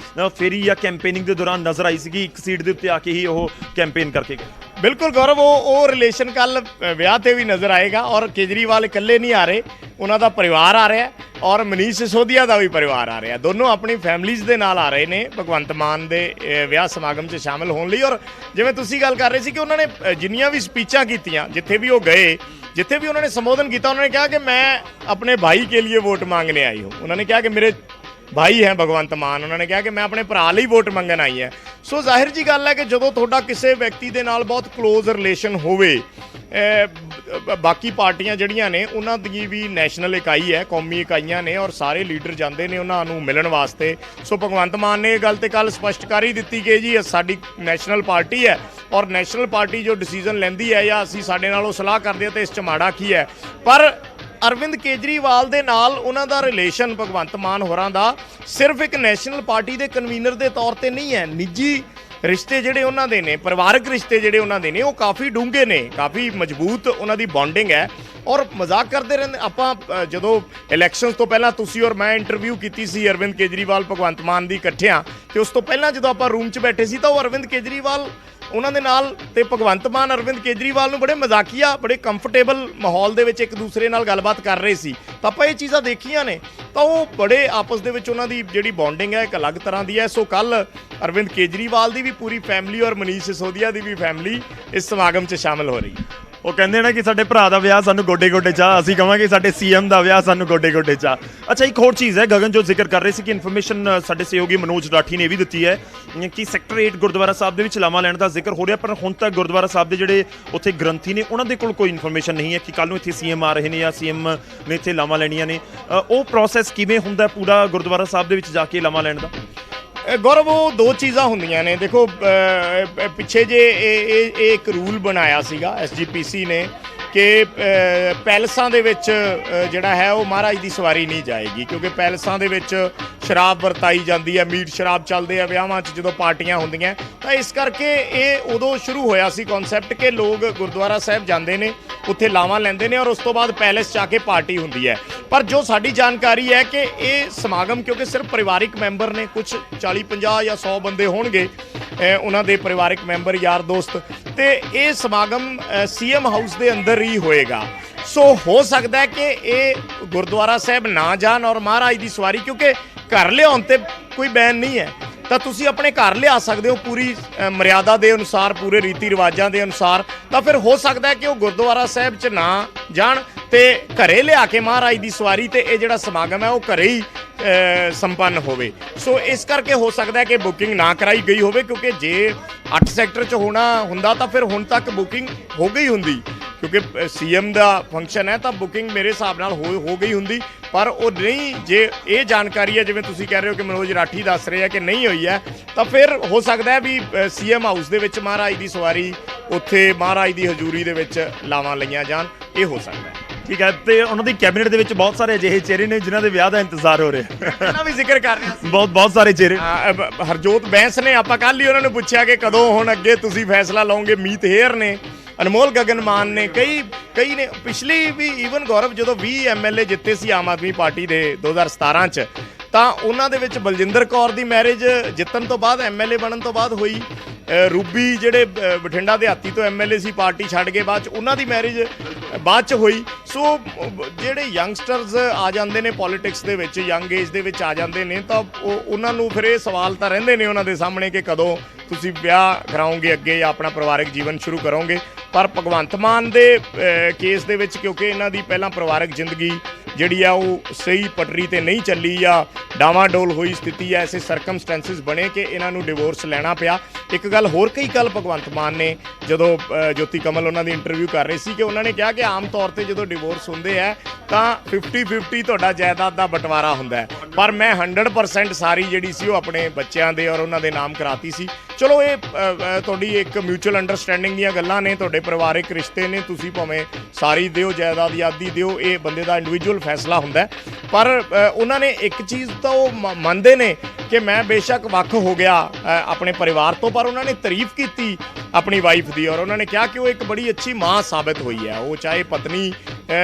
B: ਫੇਰੀ ਜਾਂ ਕੈਂਪੇਨਿੰਗ ਦੇ ਦੌਰਾਨ ਨਜ਼ਰ ਆਈ ਸੀਗੀ। ਇੱਕ ਸੀਟ ਦੇ ਉੱਤੇ ਆ ਕੇ ਹੀ ਉਹ ਕੈਂਪੇਨ ਕਰਕੇ ਗਏ।
C: ਬਿਲਕੁਲ ਗੌਰਵ, ਉਹ ਰਿਲੇਸ਼ਨ ਕੱਲ ਵਿਆਹ ਤੇ ਵੀ ਨਜ਼ਰ ਆਏਗਾ। ਔਰ ਕੇਜਰੀਵਾਲ ਇਕੱਲੇ ਨਹੀਂ ਆ ਰਹੇ, ਉਹਨਾਂ ਦਾ ਪਰਿਵਾਰ ਆ ਰਿਹਾ ਔਰ ਮਨੀਸ਼ ਸਿਸੋਦੀਆ ਦਾ ਵੀ ਪਰਿਵਾਰ ਆ ਰਿਹਾ। ਦੋਨੋਂ ਆਪਣੀ ਫੈਮਲੀਜ਼ ਦੇ ਨਾਲ ਆ ਰਹੇ ਨੇ ਭਗਵੰਤ ਮਾਨ ਦੇ ਵਿਆਹ ਸਮਾਗਮ 'ਚ ਸ਼ਾਮਿਲ ਹੋਣ ਲਈ। ਔਰ ਜਿਵੇਂ ਤੁਸੀਂ ਗੱਲ ਕਰ ਰਹੇ ਸੀ ਕਿ ਉਹਨਾਂ ਨੇ ਜਿੰਨੀਆਂ ਵੀ ਸਪੀਚਾਂ ਕੀਤੀਆਂ, ਜਿੱਥੇ ਵੀ ਉਹ ਗਏ, ਜਿੱਥੇ ਵੀ ਉਹਨਾਂ ਨੇ ਸੰਬੋਧਨ ਕੀਤਾ, ਉਹਨਾਂ ਨੇ ਕਿਹਾ ਕਿ ਮੈਂ ਆਪਣੇ ਭਾਈ ਕੇ लिए ਵੋਟ मांगने आई हूँ। ਉਹਨਾਂ ਨੇ ਕਿਹਾ ਕਿ ਮੇਰੇ ਭਾਈ ਹੈ ਭਗਵੰਤ ਮਾਨ। ਉਹਨਾਂ ਨੇ ਕਿਹਾ ਕਿ ਮੈਂ ਆਪਣੇ ਭਰਾ ਲਈ ਵੋਟ ਮੰਗਣ ਆਈ ਹੈ। ਸੋ ਜ਼ਾਹਿਰ ਜੀ ਗੱਲ ਹੈ ਕਿ ਜਦੋਂ ਤੁਹਾਡਾ ਕਿਸੇ ਵਿਅਕਤੀ ਦੇ ਨਾਲ ਬਹੁਤ ਕਲੋਜ਼ ਰਿਲੇਸ਼ਨ ਹੋਵੇ, ਬਾਕੀ ਪਾਰਟੀਆਂ ਜਿਹੜੀਆਂ ਨੇ ਉਹਨਾਂ ਦੀ ਵੀ ਨੈਸ਼ਨਲ ਇਕਾਈ ਹੈ, ਕੌਮੀ ਇਕਾਈਆਂ ਨੇ ਔਰ ਸਾਰੇ ਲੀਡਰ ਜਾਂਦੇ ਨੇ ਉਹਨਾਂ ਨੂੰ ਮਿਲਣ ਵਾਸਤੇ। ਸੋ ਭਗਵੰਤ ਮਾਨ ਨੇ ਇਹ ਗੱਲ ਤੇ ਕੱਲ ਸਪਸ਼ਟ ਕਰ ਹੀ ਦਿੱਤੀ ਕਿ ਜੀ ਸਾਡੀ ਨੈਸ਼ਨਲ ਪਾਰਟੀ ਹੈ ਔਰ ਨੈਸ਼ਨਲ ਪਾਰਟੀ ਜੋ ਡਿਸੀਜਨ ਲੈਂਦੀ ਹੈ ਜਾਂ ਅਸੀਂ ਸਾਡੇ ਨਾਲ ਉਹ ਸਲਾਹ ਕਰਦੇ ਹਾਂ ਤੇ ਇਸ 'ਚ ਮਾੜਾ ਕੀ ਹੈ। ਪਰ ਅਰਵਿੰਦ ਕੇਜਰੀਵਾਲ ਦੇ ਨਾਲ ਉਹਨਾਂ ਦਾ ਰਿਲੇਸ਼ਨ ਭਗਵੰਤ ਮਾਨ ਹੋਰਾਂ ਦਾ ਸਿਰਫ ਇੱਕ ਨੈਸ਼ਨਲ ਪਾਰਟੀ ਦੇ ਕਨਵੀਨਰ ਦੇ ਤੌਰ ਤੇ ਨਹੀਂ ਹੈ। ਨਿੱਜੀ ਰਿਸ਼ਤੇ ਜਿਹੜੇ ਉਹਨਾਂ ਦੇ ਨੇ, ਪਰਿਵਾਰਕ ਰਿਸ਼ਤੇ ਜਿਹੜੇ ਉਹਨਾਂ ਦੇ ਨੇ, ਉਹ ਕਾਫੀ ਡੂੰਘੇ ਨੇ, ਕਾਫੀ ਮਜ਼ਬੂਤ ਉਹਨਾਂ ਦੀ ਬੌਂਡਿੰਗ ਹੈ। ਔਰ ਮਜ਼ਾਕ ਕਰਦੇ ਰਹਿੰਦੇ ਆਪਾਂ। ਜਦੋਂ ਇਲੈਕਸ਼ਨਸ ਤੋਂ ਪਹਿਲਾਂ ਤੁਸੀਂ ਔਰ ਮੈਂ ਇੰਟਰਵਿਊ ਕੀਤੀ ਸੀ ਅਰਵਿੰਦ ਕੇਜਰੀਵਾਲ ਭਗਵੰਤ ਮਾਨ ਦੀ ਇਕੱਠਿਆਂ, ਤੇ ਉਸ ਤੋਂ ਪਹਿਲਾਂ ਜਦੋਂ ਆਪਾਂ ਰੂਮ 'ਚ ਬੈਠੇ ਸੀ ਤਾਂ ਉਹ ਅਰਵਿੰਦ ਕੇਜਰੀਵਾਲ ਉਹਨਾਂ ਦੇ ਨਾਲ ਤੇ ਭਗਵੰਤ ਮਾਨ ਅਰਵਿੰਦ ਕੇਜਰੀਵਾਲ ਨੂੰ ਬੜੇ ਮਜ਼ਾਕੀਆ, ਬੜੇ ਕੰਫਰਟੇਬਲ ਮਾਹੌਲ ਦੇ ਵਿੱਚ ਇੱਕ ਦੂਸਰੇ ਨਾਲ ਗੱਲਬਾਤ ਕਰ ਰਹੇ ਸੀ। ਤਾਂ ਆਪਾਂ ਇਹ ਚੀਜ਼ਾਂ ਦੇਖੀਆਂ ਨੇ, ਤਾਂ ਉਹ ਬੜੇ ਆਪਸ ਦੇ ਵਿੱਚ ਉਹਨਾਂ ਦੀ ਜਿਹੜੀ ਬੌਂਡਿੰਗ ਹੈ ਇੱਕ ਅਲੱਗ ਤਰ੍ਹਾਂ ਦੀ ਹੈ। ਸੋ ਕੱਲ ਅਰਵਿੰਦ ਕੇਜਰੀਵਾਲ ਦੀ ਵੀ ਪੂਰੀ ਫੈਮਿਲੀ ਔਰ ਮਨੀਸ਼ ਸਿਸੋਦੀਆ ਦੀ ਵੀ ਫੈਮਿਲੀ ਇਸ ਸਮਾਗਮ 'ਚ ਸ਼ਾਮਿਲ ਹੋ ਰਹੀ ਹੈ।
B: ਉਹ ਕਹਿੰਦੇ ਨੇ ਕਿ ਸਾਡੇ ਭਰਾ ਦਾ ਵਿਆਹ ਸਾਨੂੰ ਗੋਡੇ ਗੋਡੇ ਚਾਹ, ਅਸੀਂ ਕਹਾਂਗੇ ਸਾਡੇ ਸੀਐਮ ਦਾ ਵਿਆਹ ਸਾਨੂੰ ਗੋਡੇ ਗੋਡੇ ਚਾਹ। ਅੱਛਾ, ਇੱਕ ਹੋਰ ਚੀਜ਼ ਹੈ ਗਗਨ ਜੋ ਜ਼ਿਕਰ ਕਰ ਰਹੇ ਸੀ ਕਿ ਇਨਫੋਰਮੇਸ਼ਨ ਸਾਡੇ ਸਹਿਯੋਗੀ ਮਨੋਜ ਰਾਠੀ ਨੇ ਵੀ ਦਿੱਤੀ ਹੈ ਕਿ ਸੈਕਟਰ 8 ਗੁਰਦੁਆਰਾ ਸਾਹਿਬ ਦੇ ਵਿੱਚ ਲਾਵਾਂ ਲੈਣ ਦਾ ਜ਼ਿਕਰ ਹੋ ਰਿਹਾ, ਪਰ ਹੁਣ ਤੱਕ ਗੁਰਦੁਆਰਾ ਸਾਹਿਬ ਦੇ ਜਿਹੜੇ ਉੱਥੇ ਗ੍ਰੰਥੀ ਨੇ ਉਹਨਾਂ ਦੇ ਕੋਲ ਕੋਈ ਇਨਫੋਰਮੇਸ਼ਨ ਨਹੀਂ ਹੈ ਕਿ ਕੱਲ ਨੂੰ ਇੱਥੇ ਸੀਐਮ ਆ ਰਹੇ ਨੇ ਜਾਂ ਸੀਐਮ ਨੇ ਇੱਥੇ ਲਾਵਾਂ ਲੈਣੀਆਂ ਨੇ। ਉਹ ਪ੍ਰੋਸੈਸ ਕਿਵੇਂ ਹੁੰਦਾ ਪੂਰਾ ਗੁਰਦੁਆਰਾ ਸਾਹਿਬ ਦੇ ਵਿੱਚ ਜਾ ਕੇ ਲਾਵਾਂ ਲੈਣ ਦਾ?
C: ਗੌਰਵ, ਉਹ ਦੋ ਚੀਜ਼ਾਂ ਹੁੰਦੀਆਂ ਨੇ। ਦੇਖੋ, ਪਿੱਛੇ ਜੇ ਇਹ ਇੱਕ ਰੂਲ ਬਣਾਇਆ ਸੀਗਾ SGPC ਨੇ ਕਿ ਪੈਲਸਾਂ ਦੇ ਵਿੱਚ ਜਿਹੜਾ ਹੈ ਉਹ ਮਹਾਰਾਜ ਦੀ ਸਵਾਰੀ ਨਹੀਂ ਜਾਏਗੀ, ਕਿਉਂਕਿ ਪੈਲਸਾਂ ਦੇ ਵਿੱਚ ਸ਼ਰਾਬ ਵਰਤਾਈ ਜਾਂਦੀ ਹੈ, ਮੀਟ ਸ਼ਰਾਬ ਚੱਲਦੇ ਆ ਵਿਆਹਾਂ 'ਚ ਜਦੋਂ ਪਾਰਟੀਆਂ ਹੁੰਦੀਆਂ। ਤਾਂ ਇਸ ਕਰਕੇ ਇਹ ਉਦੋਂ ਸ਼ੁਰੂ ਹੋਇਆ ਸੀ ਕਨਸੈਪਟ ਕਿ ਲੋਕ ਗੁਰਦੁਆਰਾ ਸਾਹਿਬ ਜਾਂਦੇ ਨੇ, ਉੱਥੇ ਲਾਵਾਂ ਲੈਂਦੇ ਨੇ ਔਰ ਉਸ ਤੋਂ ਬਾਅਦ ਪੈਲੇਸ 'ਚ ਆ ਕੇ ਪਾਰਟੀ ਹੁੰਦੀ ਹੈ। ਪਰ ਜੋ ਸਾਡੀ ਜਾਣਕਾਰੀ ਹੈ ਕਿ ਇਹ ਸਮਾਗਮ ਕਿਉਂਕਿ ਸਿਰਫ ਪਰਿਵਾਰਿਕ ਮੈਂਬਰ ਨੇ, ਕੁਝ 40-50 ਜਾਂ 100 ਬੰਦੇ ਹੋਣਗੇ ਉਹਨਾਂ ਦੇ ਪਰਿਵਾਰਿਕ ਮੈਂਬਰ, ਯਾਰ ਦੋਸਤ, ਤੇ ਇਹ ਸਮਾਗਮ CM ਹਾਊਸ ਦੇ ਅੰਦਰ ਹੀ ਹੋਏਗਾ। ਸੋ ਹੋ ਸਕਦਾ ਹੈ ਕਿ ਇਹ ਗੁਰਦੁਆਰਾ ਸਾਹਿਬ ਨਾ ਜਾਣ ਔਰ ਮਹਾਰਾਜ ਦੀ ਸਵਾਰੀ, ਕਿਉਂਕਿ ਘਰ ਲਿਆਉਣ ਤੇ ਕੋਈ ਬੈਨ ਨਹੀਂ ਹੈ, ਤਾਂ ਤੁਸੀਂ ਆਪਣੇ ਘਰ ਲਿਆ ਸਕਦੇ ਹੋ ਪੂਰੀ ਮਰਿਆਦਾ ਦੇ ਅਨੁਸਾਰ, ਪੂਰੇ ਰੀਤੀ ਰਿਵਾਜਾਂ ਦੇ ਅਨੁਸਾਰ। ਤਾਂ ਫਿਰ ਹੋ ਸਕਦਾ ਹੈ ਕਿ ਉਹ ਗੁਰਦੁਆਰਾ ਸਾਹਿਬ 'ਚ ਨਾ ਜਾਣ ਤੇ ਘਰੇ ਲਿਆ ਕੇ ਮਹਾਰਾਜ ਦੀ ਸਵਾਰੀ ਤੇ ਇਹ ਜਿਹੜਾ ਸਮਾਗਮ ਹੈ ਉਹ ਘਰੇ ਹੀ ਸੰਪੰਨ ਹੋਵੇ। ਸੋ ਇਸ ਕਰਕੇ ਹੋ ਸਕਦਾ ਹੈ ਕਿ ਬੁਕਿੰਗ ਨਾ ਕਰਾਈ ਗਈ ਹੋਵੇ, ਕਿਉਂਕਿ ਜੇ 8 ਸੈਕਟਰ 'ਚ ਹੋਣਾ ਹੁੰਦਾ ਤਾਂ ਫਿਰ ਹੁਣ ਤੱਕ ਬੁਕਿੰਗ ਹੋ ਗਈ ਹੁੰਦੀ, ਕਿਉਂਕਿ ਸੀਐਮ ਦਾ ਫੰਕਸ਼ਨ ਹੈ ਤਾਂ ਬੁਕਿੰਗ ਮੇਰੇ ਹਿਸਾਬ ਨਾਲ ਹੋ ਗਈ ਹੁੰਦੀ। ਪਰ ਉਹ ਨਹੀਂ, ਜੇ ਇਹ ਜਾਣਕਾਰੀ ਹੈ ਜਿਵੇਂ ਤੁਸੀਂ ਕਹਿ ਰਹੇ ਹੋ ਕਿ ਮਨੋਜ ਰਾਠੀ ਦੱਸ ਰਹੇ ਆ ਕਿ ਨਹੀਂ ਹੋਈ ਹੈ, ਤਾਂ ਫਿਰ ਹੋ ਸਕਦਾ ਹੈ ਵੀ ਸੀਐਮ ਹਾਊਸ ਦੇ ਵਿੱਚ ਮਹਾਰਾਜ ਦੀ ਸਵਾਰੀ, ਉੱਥੇ ਮਹਾਰਾਜ ਦੀ ਹਜ਼ੂਰੀ ਦੇ ਵਿੱਚ ਲਾਵਾਂ ਲਈਆਂ ਜਾਣ, ਇਹ ਹੋ ਸਕਦਾ ਹੈ।
B: ਠੀਕ ਹੈ, ਤੇ ਉਹਨਾਂ ਦੀ ਕੈਬਨਿਟ ਦੇ ਵਿੱਚ ਬਹੁਤ ਸਾਰੇ ਅਜਿਹੇ ਚਿਹਰੇ ਨੇ ਜਿਨ੍ਹਾਂ ਦੇ ਵਿਆਹ ਦਾ ਇੰਤਜ਼ਾਰ ਹੋ ਰਿਹਾ।
C: ਇਹਨਾਂ ਵੀ ਜ਼ਿਕਰ ਕਰ ਰਿਹਾ ਸੀ,
B: ਬਹੁਤ ਸਾਰੇ ਚਿਹਰੇ।
C: ਹਰਜੋਤ ਬੈਂਸ ਨੇ, ਆਪਾਂ ਕੱਲ ਹੀ ਉਹਨਾਂ ਨੂੰ ਪੁੱਛਿਆ ਕਿ ਕਦੋਂ ਹੁਣ ਅੱਗੇ ਤੁਸੀਂ ਫੈਸਲਾ ਲਓਗੇ। ਮੀਤ ਹੇਅਰ ਨੇ, ਅਨਮੋਲ ਗਗਨ ਮਾਨ ਨੇ, ਕਈ ਨੇ। ਪਿਛਲੀ ਵੀ ਈਵਨ ਗੌਰਵ ਜਦੋਂ 20 ਐਮਐਲਏ ਜਿੱਤੇ ਸੀ ਆਮ ਆਦਮੀ ਪਾਰਟੀ ਦੇ 2017 ਚ, ਤਾਂ ਉਹਨਾਂ ਦੇ ਵਿੱਚ ਬਲਜਿੰਦਰ ਕੌਰ ਦੀ ਮੈਰਿਜ ਜਿੱਤਣ ਤੋਂ ਬਾਅਦ, ਐਮਐਲਏ ਬਣਨ ਤੋਂ ਬਾਅਦ ਹੋਈ। ਰੂਬੀ ਜਿਹੜੇ ਬਠਿੰਡਾ ਦਿਹਾਤੀ ਤੋਂ ਐਮਐਲਏ ਸੀ, ਪਾਰਟੀ ਛੱਡ ਕੇ ਬਾਅਦ ਚ, ਉਹਨਾਂ ਦੀ ਮੈਰਿਜ ਬਾਅਦ ਚ ਹੋਈ। ਸੋ ਜਿਹੜੇ ਯੰਗਸਟਰਸ ਆ ਜਾਂਦੇ ਨੇ ਪੋਲਿਟਿਕਸ ਦੇ ਵਿੱਚ, ਯੰਗ ਏਜ ਦੇ ਵਿੱਚ ਆ ਜਾਂਦੇ ਨੇ, ਤਾਂ ਉਹਨਾਂ ਨੂੰ ਫਿਰ ਇਹ ਸਵਾਲ ਤਾਂ ਰਹਿੰਦੇ ਨੇ ਉਹਨਾਂ ਦੇ ਸਾਹਮਣੇ ਕਿ ਕਦੋਂ ਤੁਸੀਂ ਵਿਆਹ ਕਰਾਓਗੇ ਅੱਗੇ ਜਾਂ ਆਪਣਾ ਪਰਿਵਾਰਕ ਜੀਵਨ ਸ਼ੁਰੂ ਕਰੋਗੇ। ਪਰ ਭਗਵੰਤ ਮਾਨ ਦੇ ਕੇਸ ਦੇ ਵਿੱਚ, ਕਿਉਂਕਿ ਇਹਨਾਂ ਦੀ ਪਹਿਲਾਂ ਪਰਿਵਾਰਕ ਜ਼ਿੰਦਗੀ ਜਿਹੜੀ ਆ ਉਹ ਸਹੀ ਪਟੜੀ ਤੇ ਨਹੀਂ ਚੱਲੀ ਜਾਂ ਡਾਵਾਂਡੋਲ ਹੋਈ ਸਥਿਤੀ ਹੈ, ਐਸੇ ਸਰਕਮਸਟੈਂਸਿਸ ਬਣੇ ਕਿ ਇਹਨਾਂ ਨੂੰ ਡਿਵੋਰਸ ਲੈਣਾ ਪਿਆ। ਇੱਕ ਗੱਲ ਹੋਰ ਕਹੀ ਕੱਲ ਭਗਵੰਤ ਮਾਨ ਨੇ, ਜਦੋਂ ਜੋਤੀ ਕਮਲ ਉਹਨਾਂ ਦੀ ਇੰਟਰਵਿਊ ਕਰ ਰਹੇ ਸੀ, ਕਿ ਉਹਨਾਂ ਨੇ ਕਿਹਾ ਕਿ ਆਮ ਤੌਰ ਤੇ ਜਦੋਂ ਡਿਵੋਰਸ ਹੁੰਦੇ ਆ ਤਾਂ 50-50 ਤੁਹਾਡਾ ਜਾਇਦਾਦ ਦਾ ਬਟਵਾਰਾ ਹੁੰਦਾ ਹੈ, ਪਰ ਮੈਂ 100% ਸਾਰੀ ਜਿਹੜੀ ਸੀ ਉਹ ਆਪਣੇ ਬੱਚਿਆਂ ਦੇ ਔਰ ਉਹਨਾਂ ਦੇ ਨਾਮ ਕਰਾਤੀ ਸੀ। ਚਲੋ ਇਹ ਤੁਹਾਡੀ ਇੱਕ ਮਿਊਚੁਅਲ ਅੰਡਰਸਟੈਂਡਿੰਗ ਦੀਆਂ ਗੱਲਾਂ ਨੇ, ਤੁਹਾਡੇ ਪਰਿਵਾਰਿਕ ਰਿਸ਼ਤੇ ਨੇ, ਤੁਸੀਂ ਭਾਵੇਂ ਸਾਰੀ ਦਿਓ ਜਾਇਦਾਦ ਜਾਂ ਅੱਧੀ ਦਿਓ, ਇਹ ਬੰਦੇ ਦਾ ਇੰਡੀਵਿਜੂਅਲ ਫੈਸਲਾ ਹੁੰਦਾ। ਪਰ ਉਹਨਾਂ ਨੇ ਇੱਕ ਚੀਜ਼ ਤਾਂ ਉਹ ਮੰਨਦੇ ਨੇ ਕਿ ਮੈਂ ਬੇਸ਼ੱਕ ਵੱਖ ਹੋ ਗਿਆ ਆਪਣੇ ਪਰਿਵਾਰ ਤੋਂ, ਪਰ ਉਹਨਾਂ ਨੇ ਤਾਰੀਫ ਕੀਤੀ ਆਪਣੀ ਵਾਈਫ ਦੀ, ਔਰ ਉਹਨਾਂ ਨੇ ਕਿਹਾ ਕਿ ਉਹ ਇੱਕ ਬੜੀ ਅੱਛੀ ਮਾਂ ਸਾਬਤ ਹੋਈ ਹੈ। ਉਹ ਚਾਹੇ ਪਤਨੀ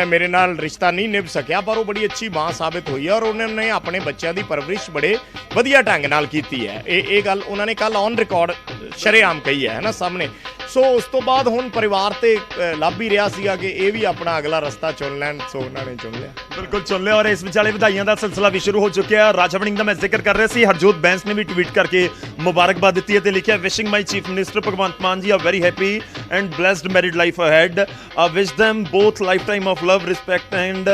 C: ਮੇਰੇ ਨਾਲ ਰਿਸ਼ਤਾ ਨਹੀਂ ਨਿਭ ਸਕਿਆ, ਪਰ ਉਹ ਬੜੀ ਅੱਛੀ ਮਾਂ ਸਾਬਤ ਹੋਈ ਹੈ, ਔਰ ਉਹਨਾਂ ਨੇ ਆਪਣੇ ਬੱਚਿਆਂ ਦੀ ਪਰਵਰਿਸ਼ ਬੜੇ ਵਧੀਆ ਢੰਗ ਨਾਲ ਕੀਤੀ ਹੈ। ਇਹ ਗੱਲ ਉਹਨਾਂ ਨੇ ਕੱਲ ਔਨ ਰਿਕਾਰਡ ਸ਼ਰੇਆਮ ਕਹੀ ਹੈ ਨਾ ਸਾਹਮਣੇ। ਸੋ ਉਸ ਤੋਂ ਬਾਅਦ ਹੁਣ ਪਰਿਵਾਰ ਤੇ ਲੱਭ ਹੀ ਰਿਹਾ ਸੀਗਾ ਕਿ ਇਹ ਵੀ ਆਪਣਾ ਅਗਲਾ ਰਸਤਾ ਚੁਣ ਲੈਣ, ਸੋ ਉਹਨਾਂ ਨੇ ਚੁਣ ਲਿਆ।
B: ਬਿਲਕੁਲ ਚੁਣ ਲਿਆ, ਔਰ ਇਸ ਵਿਚਾਲੇ ਵਧਾਈਆਂ ਦਾ ਸਿਲਸਿਲਾ ਵੀ ਸ਼ੁਰੂ ਹੋ ਚੁੱਕਿਆ। ਰਾਜਾ ਵੜਿੰਗ ਦਾ ਮੈਂ ਜ਼ਿਕਰ ਕਰ ਰਿਹਾ ਸੀ, ਹਰਜੋਤ ਬੈਂਸ ਨੇ ਵੀ ਟਵੀਟ ਕਰਕੇ ਮੁਬਾਰਕਬਾਦ ਦਿੱਤੀ ਹੈ ਤੇ ਲਿਖਿਆ, ਵਿਸ਼ਿੰਗ ਮਾਈ ਚੀਫ ਮਿਨਿਸਟਰ ਭਗਵੰਤ ਮਾਨ ਜੀ ਆ very happy and blessed married life ahead, wish them both lifetime of love, respect and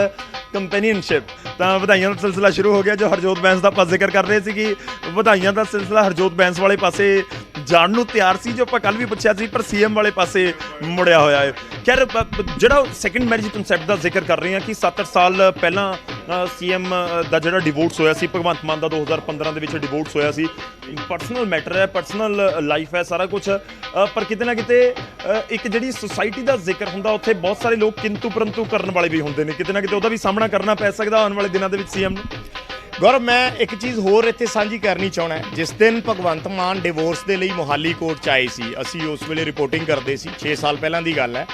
B: ਕੰਪੈਨੀਅਨਸ਼ਿਪ। ਤਾਂ ਵਧਾਈਆਂ ਦਾ ਸਿਲਸਿਲਾ ਸ਼ੁਰੂ ਹੋ ਗਿਆ। ਜੋ ਹਰਜੋਤ ਬੈਂਸ ਦਾ ਆਪਾਂ ਜ਼ਿਕਰ ਕਰ ਰਹੇ ਸੀ ਕਿ ਵਧਾਈਆਂ ਦਾ ਸਿਲਸਿਲਾ ਹਰਜੋਤ ਬੈਂਸ ਵਾਲੇ ਪਾਸੇ ਜਾਣ ਨੂੰ ਤਿਆਰ ਸੀ, ਜੋ ਆਪਾਂ ਕੱਲ ਵੀ ਪੁੱਛਿਆ ਸੀ, ਪਰ ਸੀਐਮ ਵਾਲੇ ਪਾਸੇ ਮੁੜਿਆ ਹੋਇਆ ਹੈ। ਖੈਰ, ਜਿਹੜਾ ਸੈਕੰਡ ਮੈਰਿਜ ਕਨਸੈਪਟ ਦਾ ਜ਼ਿਕਰ ਕਰ ਰਹੇ ਹਾਂ ਕਿ 7-8 ਸਾਲ ਪਹਿਲਾਂ ਸੀਐਮ ਦਾ ਜਿਹੜਾ ਡਿਵੋਰਸ ਹੋਇਆ ਸੀ ਭਗਵੰਤ ਮਾਨ ਦਾ, 2015 ਦੇ ਵਿੱਚ ਡਿਵੋਰਸ ਹੋਇਆ ਸੀ। ਪਰਸਨਲ ਮੈਟਰ ਹੈ, ਪਰਸਨਲ ਲਾਈਫ ਹੈ, ਸਾਰਾ ਕੁਝ। ਪਰ ਕਿਤੇ ਨਾ ਕਿਤੇ ਇੱਕ ਜਿਹੜੀ ਸੁਸਾਇਟੀ ਦਾ ਜ਼ਿਕਰ ਹੁੰਦਾ, ਉੱਥੇ ਬਹੁਤ ਸਾਰੇ ਲੋਕ ਕਿੰਤੂ ਪਰੰਤੂ ਕਰਨ ਵਾਲੇ ਵੀ ਹੁੰਦੇ ਨੇ, ਕਿਤੇ ਨਾ ਕਿਤੇ ਉਹਦਾ ਵੀ ਸਾਹਮਣਾ ਕਰਨਾ ਪੈ ਸਕਦਾ ਆਉਣ ਵਾਲੇ ਦਿਨਾਂ ਦੇ ਵਿੱਚ ਸੀਐਮ ਨੂੰ।
C: ਗੌਰਵ, ਮੈਂ ਇੱਕ ਚੀਜ਼ ਹੋਰ ਇੱਥੇ ਸਾਂਝੀ ਕਰਨੀ ਚਾਹੁੰਦਾ। ਜਿਸ ਦਿਨ ਭਗਵੰਤ ਮਾਨ ਡਿਵੋਰਸ ਦੇ ਲਈ ਮੋਹਾਲੀ ਕੋਰਟ 'ਚ ਆਏ ਸੀ, ਅਸੀਂ ਉਸ ਵੇਲੇ ਰਿਪੋਰਟਿੰਗ ਕਰਦੇ ਸੀ, 6 ਸਾਲ ਪਹਿਲਾਂ ਦੀ ਗੱਲ ਹੈ,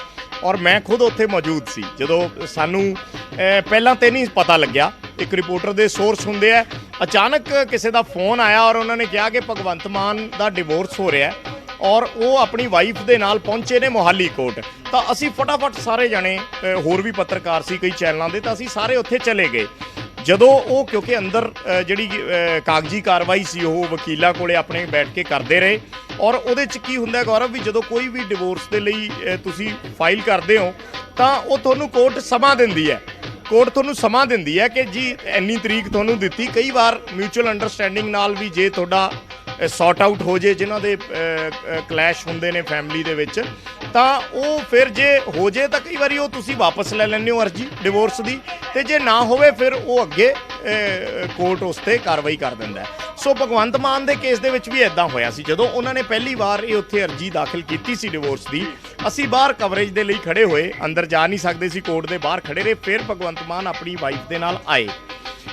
C: ਔਰ ਮੈਂ ਖੁਦ ਉੱਥੇ ਮੌਜੂਦ ਸੀ। ਜਦੋਂ ਸਾਨੂੰ ਪਹਿਲਾਂ ਤੇ ਨਹੀਂ ਪਤਾ ਲੱਗਿਆ, ਇੱਕ ਰਿਪੋਰਟਰ ਦੇ ਸੋਰਸ ਹੁੰਦੇ ਆ, ਅਚਾਨਕ ਕਿਸੇ ਦਾ ਫੋਨ ਆਇਆ ਔਰ ਉਹਨਾਂ ਨੇ ਕਿਹਾ ਕਿ ਭਗਵੰਤ ਮਾਨ ਦਾ ਡਿਵੋਰਸ ਹੋ ਰਿਹਾ ਔਰ ਉਹ ਆਪਣੀ ਵਾਈਫ ਦੇ ਨਾਲ ਪਹੁੰਚੇ ਨੇ ਮੋਹਾਲੀ ਕੋਰਟ। ਤਾਂ ਅਸੀਂ ਫਟਾਫਟ ਸਾਰੇ ਜਣੇ, ਹੋਰ ਵੀ ਪੱਤਰਕਾਰ ਸੀ ਕਈ ਚੈਨਲਾਂ ਦੇ, ਤਾਂ ਅਸੀਂ ਸਾਰੇ ਉੱਥੇ ਚਲੇ ਗਏ। ਜਦੋਂ ਉਹ, ਕਿਉਂਕਿ ਅੰਦਰ ਜਿਹੜੀ ਕਾਗਜ਼ੀ ਕਾਰਵਾਈ ਸੀ ਉਹ ਵਕੀਲਾਂ ਕੋਲੇ ਆਪਣੇ ਬੈਠ ਕੇ ਕਰਦੇ ਰਹੇ, ਔਰ ਉਹਦੇ 'ਚ ਕੀ ਹੁੰਦਾ ਗੌਰਵ, ਵੀ ਜਦੋਂ ਕੋਈ ਵੀ ਡਿਵੋਰਸ ਦੇ ਲਈ ਤੁਸੀਂ ਫਾਈਲ ਕਰਦੇ ਹੋ ਤਾਂ ਉਹ ਤੁਹਾਨੂੰ ਕੋਰਟ ਸਮਾਂ ਦਿੰਦੀ ਹੈ। ਕੋਰਟ ਤੁਹਾਨੂੰ ਸਮਾਂ ਦਿੰਦੀ ਹੈ ਕਿ ਜੀ ਇੰਨੀ ਤਰੀਕ ਤੁਹਾਨੂੰ ਦਿੱਤੀ। ਕਈ ਵਾਰ ਮਿਊਚੁਅਲ ਅੰਡਰਸਟੈਂਡਿੰਗ ਨਾਲ ਵੀ ਜੇ ਤੁਹਾਡਾ ਸੌਟ ਆਊਟ ਹੋ ਜੇ, ਜਿਨ੍ਹਾਂ ਦੇ ਕਲੈਸ਼ ਹੁੰਦੇ ਨੇ ਫੈਮਿਲੀ ਦੇ ਵਿੱਚ, ਤਾਂ ਉਹ ਫਿਰ ਜੇ ਹੋ ਜੇ ਤਾਂ ਕਈ ਵਾਰੀ ਉਹ ਤੁਸੀਂ ਵਾਪਸ ਲੈ ਲੈਂਦੇ ਹੋ ਅਰਜੀ ਡਿਵੋਰਸ ਦੀ, ਤੇ ਜੇ ਨਾ ਹੋਵੇ ਫਿਰ ਉਹ ਅੱਗੇ ਕੋਰਟ ਉਸ 'ਤੇ ਕਾਰਵਾਈ ਕਰ ਦਿੰਦਾ ਹੈ। ਸੋ ਭਗਵੰਤ ਮਾਨ ਦੇ ਕੇਸ ਦੇ ਵਿੱਚ ਵੀ ਇੱਦਾਂ ਹੋਇਆ ਸੀ। ਜਦੋਂ ਉਹਨਾਂ ਨੇ ਪਹਿਲੀ ਵਾਰ ਇਹ ਉੱਥੇ ਅਰਜੀ ਦਾਖਲ ਕੀਤੀ ਸੀ ਡਿਵੋਰਸ ਦੀ, ਅਸੀਂ ਬਾਹਰ ਕਵਰੇਜ ਦੇ ਲਈ ਖੜੇ ਹੋਏ, ਅੰਦਰ ਜਾ ਨਹੀਂ ਸਕਦੇ ਸੀ, ਕੋਰਟ ਦੇ ਬਾਹਰ ਖੜੇ ਰਹੇ। ਫਿਰ ਭਗਵੰਤ ਮਾਨ ਆਪਣੀ ਵਾਈਫ ਦੇ ਨਾਲ ਆਏ।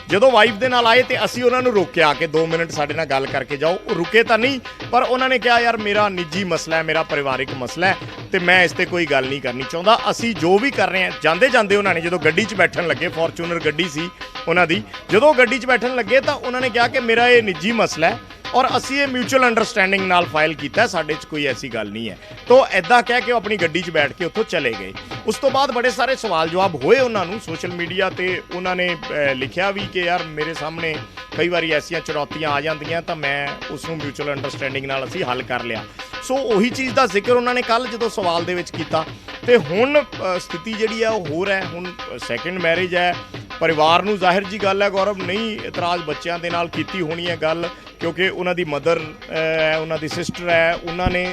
C: ਜਦੋਂ ਵਾਈਫ ਦੇ ਨਾਲ ਆਏ ਤੇ ਅਸੀਂ ਉਹਨਾਂ ਨੂੰ ਰੋਕਿਆ ਕਿ 2 ਮਿੰਟ ਸਾਡੇ ਨਾਲ ਗੱਲ ਕਰਕੇ ਜਾਓ। ਉਹ ਰੁਕੇ ਤਾਂ ਨਹੀਂ, ਪਰ ਉਹਨਾਂ ਨੇ ਕਿਹਾ ਯਾਰ ਮੇਰਾ ਨਿੱਜੀ ਮਸਲਾ ਹੈ, ਮੇਰਾ ਪਰਿਵਾਰਿਕ ਮਸਲਾ ਹੈ ਤੇ ਮੈਂ ਇਸ ਤੇ ਕੋਈ ਗੱਲ ਨਹੀਂ ਕਰਨੀ ਚਾਹੁੰਦਾ। ਅਸੀਂ ਜੋ ਵੀ ਕਰ ਰਹੇ ਹਾਂ, ਜਾਂਦੇ ਜਾਂਦੇ ਉਹਨਾਂ ਨੇ ਜਦੋਂ ਗੱਡੀ 'ਚ ਬੈਠਣ ਲੱਗੇ, ਫੋਰਚੂਨਰ ਗੱਡੀ ਸੀ ਉਹਨਾਂ ਦੀ, ਜਦੋਂ ਗੱਡੀ 'ਚ ਬੈਠਣ ਲੱਗੇ ਤਾਂ ਉਹਨਾਂ ਨੇ ਕਿਹਾ ਕਿ ਮੇਰਾ ਇਹ ਨਿੱਜੀ ਮਸਲਾ ਹੈ ਔਰ ਅਸੀਂ ਇਹ ਮਿਊਚੁਅਲ ਅੰਡਰਸਟੈਂਡਿੰਗ ਨਾਲ ਫਾਈਲ ਕੀਤਾ, ਸਾਡੇ 'ਚ ਕੋਈ ਐਸੀ ਗੱਲ ਨਹੀਂ ਹੈ। ਤੋ ਐਦਾਂ ਕਹਿ ਕੇ ਉਹ ਆਪਣੀ ਗੱਡੀ 'ਚ ਬੈਠ ਕੇ ਉੱਥੋਂ ਚਲੇ ਗਏ। ਉਸ ਤੋਂ ਬਾਅਦ ਬੜੇ ਸਾਰੇ ਸਵਾਲ ਜਵਾਬ ਹੋਏ ਉਹਨਾਂ ਨੂੰ ਸੋਸ਼ਲ ਮੀਡੀਆ ਤੇ, ਉਹਨਾਂ ਨੇ ਲਿਖਿਆ ਵੀ ਕਿ ਯਾਰ ਮੇਰੇ ਸਾਹਮਣੇ ਕਈ ਵਾਰੀ ਐਸੀਆਂ ਚੁਣੌਤੀਆਂ ਆ ਜਾਂਦੀਆਂ ਤਾਂ ਮੈਂ ਉਸ ਨੂੰ ਮਿਊਚੁਅਲ ਅੰਡਰਸਟੈਂਡਿੰਗ ਨਾਲ ਅਸੀਂ ਹੱਲ ਕਰ ਲਿਆ। ਸੋ ਉਹੀ ਚੀਜ਼ ਦਾ ਜ਼ਿਕਰ ਉਹਨਾਂ ਨੇ ਕੱਲ ਜਦੋਂ ਸਵਾਲ ਦੇ ਵਿੱਚ ਕੀਤਾ। ਤੇ ਹੁਣ ਸਥਿਤੀ ਜਿਹੜੀ ਹੈ ਉਹ ਹੋਰ ਹੈ। ਹੁਣ ਸੈਕਿੰਡ ਮੈਰਿਜ ਹੈ, ਪਰਿਵਾਰ ਨੂੰ ਜ਼ਾਹਿਰ ਜੀ ਗੱਲ ਹੈ ਗੌਰਵ ਨਹੀਂ ਇਤਰਾਜ਼ ਬੱਚਿਆਂ ਦੇ ਨਾਲ ਕੀਤੀ ਹੋਣੀ ਹੈ ਗੱਲ, ਕਿਉਂਕਿ ਉਹਨਾਂ ਦੀ ਮਦਰ ਹੈ, ਉਹਨਾਂ ਦੀ ਸਿਸਟਰ ਹੈ, ਉਹਨਾਂ ਨੇ